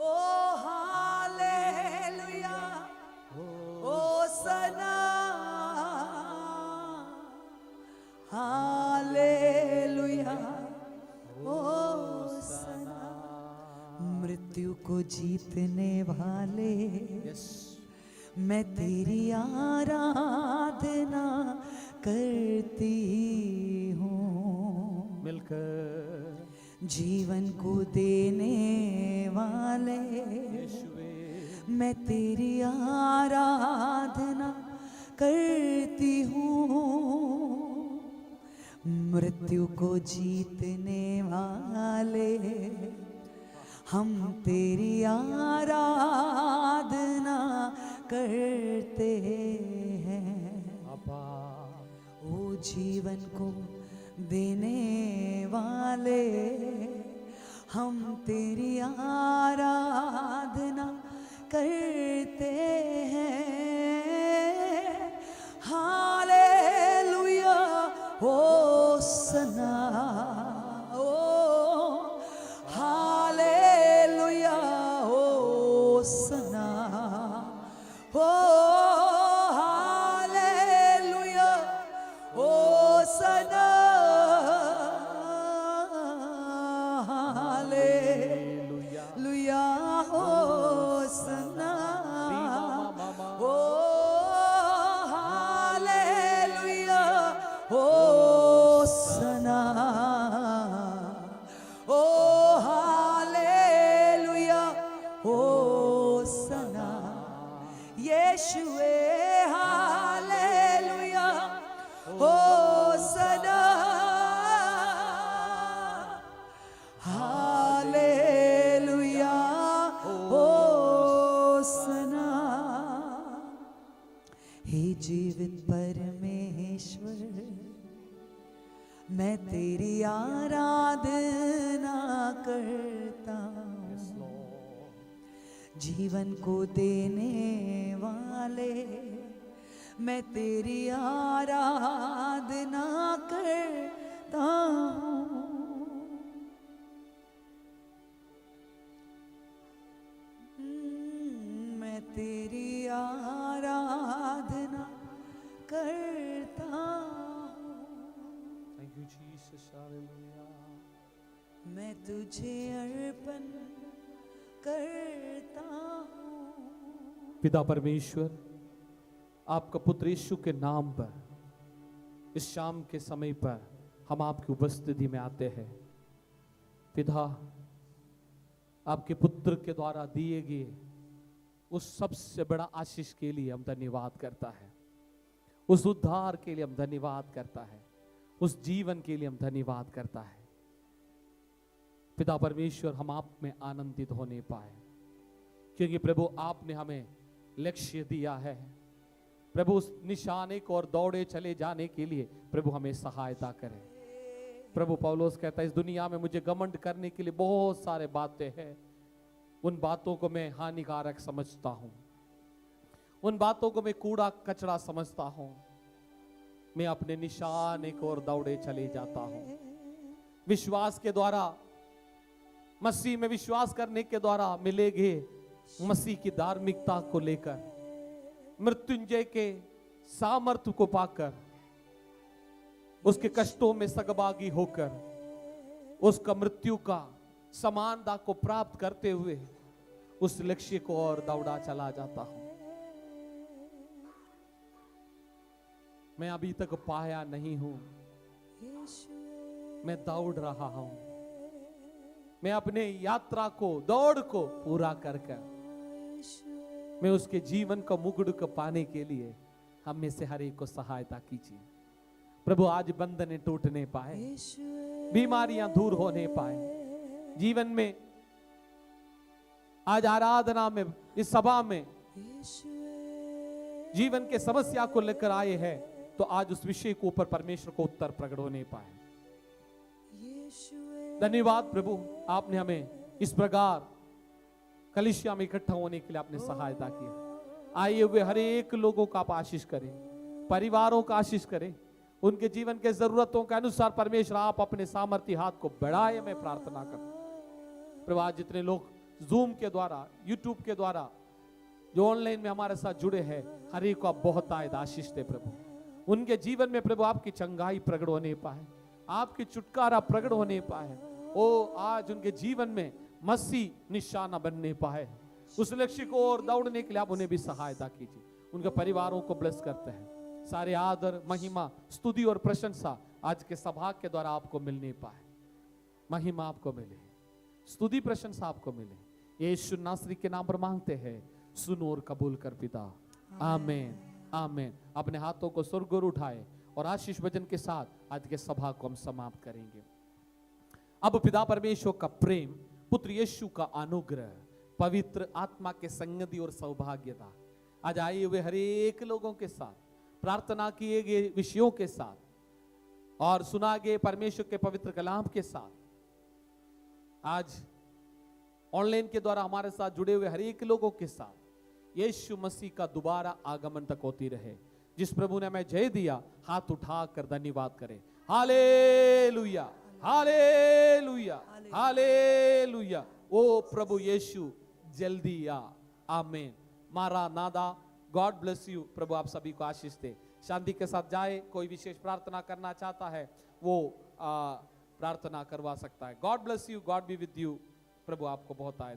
ओ हालेलुया होसन्ना हालेलुया होसन्ना। मृत्यु को जीतने वाले मैं तेरी आराधना करती हूँ। मिलकर जीवन को देने वाले मैं तेरी आराधना करती हूँ। मृत्यु को जीतने वाले हम तेरी आराधना करते हैं। ओ जीवन को देने वाले हम तेरी आराधना करते हैं। हालेलुया होसन्ना ओ हालेलुया होसन्ना ओ हालेलुया होसन्ना हालेलुया होसन्ना ओ हालेलुया होसन्ना मैं तेरी आराधना करता हूँ। जीवन को देने वाले, मैं तेरी आराधना करता हूँ। मैं तेरी आराधना करता हूँ। Thank you Jesus, hallelujah. मैं तुझे अर्पण करता हूँ। पिता परमेश्वर, आपका पुत्र यीशु के नाम पर इस शाम के समय पर हम आपकी उपस्थिति में आते हैं। पिता, आपके पुत्र के द्वारा दिए गए उस सबसे बड़ा आशीष के लिए हम धन्यवाद करता है, उस उद्धार के लिए हम धन्यवाद करता है, उस जीवन के लिए हम धन्यवाद करता है। पिता परमेश्वर, हम आप में आनंदित होने पाए, क्योंकि प्रभु आपने हमें लक्ष्य दिया है। प्रभु उस निशाने को और दौड़े चले जाने के लिए प्रभु हमें सहायता करे। प्रभु पौलुस कहता है, इस दुनिया में मुझे घमंड करने के लिए बहुत सारे बातें हैं, उन बातों को मैं हानिकारक समझता हूं, उन बातों को मैं कूड़ा कचरा समझता हूं। मैं अपने निशाने को और दौड़े चले जाता हूं। विश्वास के द्वारा, मसीह में विश्वास करने के द्वारा मिलेगे मसीह की धार्मिकता को लेकर, मृत्युंजय के सामर्थ्य को पाकर, उसके कष्टों में सहभागी होकर, उसका मृत्यु का समानता को प्राप्त करते हुए उस लक्ष्य को और दौड़ा चला जाता हूं। मैं अभी तक पाया नहीं हूं, मैं दौड़ रहा हूं। मैं अपने यात्रा को, दौड़ को पूरा कर मैं उसके जीवन का मुकुट को पाने के लिए हम में से हर एक को सहायता कीजिए। प्रभु, आज बंधने टूटने पाए, बीमारियां दूर होने पाए, जीवन में आज आराधना में, इस सभा में जीवन के समस्या को लेकर आए हैं, तो आज उस विषय के ऊपर परमेश्वर को उत्तर प्रकट होने पाए। धन्यवाद प्रभु, आपने हमें इस प्रकार कलीसिया में इकट्ठा होने के लिए आपने सहायता की। आए हुए हर एक लोगों का आप आशीष करें, परिवारों का आशीष करें, उनके जीवन के जरूरतों के अनुसार परमेश्वर आप अपने सामर्थ्य हाथ को बढ़ाए। मैं प्रार्थना करता प्रभु, आज जितने लोग जूम के द्वारा, यूट्यूब के द्वारा जो ऑनलाइन में हमारे साथ जुड़े हैं, हर एक को आप बहुत आशीष दे प्रभु। उनके जीवन में प्रभु आपकी चंगाई प्रकट होने पाए, आपकी छुटकारा प्रकट होने पाए। ओ आज उनके जीवन में मसीह निशाना बनने पाए, उस लक्ष्य को और दौड़ने के लिए आप उन्हें भी सहायता कीजिए। उनके परिवारों को ब्लेस करते हैं। सारे आदर, महिमा, स्तुति और प्रशंसा आज के सभा के द्वारा आपको मिलने पाए। महिमा आपको मिले, स्तुति प्रशंसा आपको मिले। यीशु नासरी के नाम पर मांगते हैं, सुनो और कबूल कर पिता। आमीन, आमीन। अपने हाथों को स्वर्ग और उठाए और आशीष वचन के साथ आज के सभा को हम समाप्त करेंगे। अब पिता परमेश्वर का प्रेम, पुत्र यीशु का अनुग्रह, पवित्र आत्मा के संगति और सौभाग्यता आज आए हुए हर एक लोगों के साथ, प्रार्थना किए गए विषयों के साथ और सुना गए परमेश्वर के पवित्र कलाम के साथ, आज ऑनलाइन के द्वारा हमारे साथ जुड़े हुए हर एक लोगों के साथ यीशु मसीह का दोबारा आगमन तक होती रहे। जिस प्रभु ने हमें जय दिया, हाथ उठाकर धन्यवाद करें। Hallelujah, hallelujah, hallelujah. ओ प्रभु यीशु जल्दी आ। आमीन। मारा नादा। God bless you. प्रभु आप सभी को आशीष दे। शांति के साथ जाए। कोई विशेष प्रार्थना करना चाहता है वो प्रार्थना करवा सकता है। God bless you. God be with you. प्रभु आपको बहुत आए।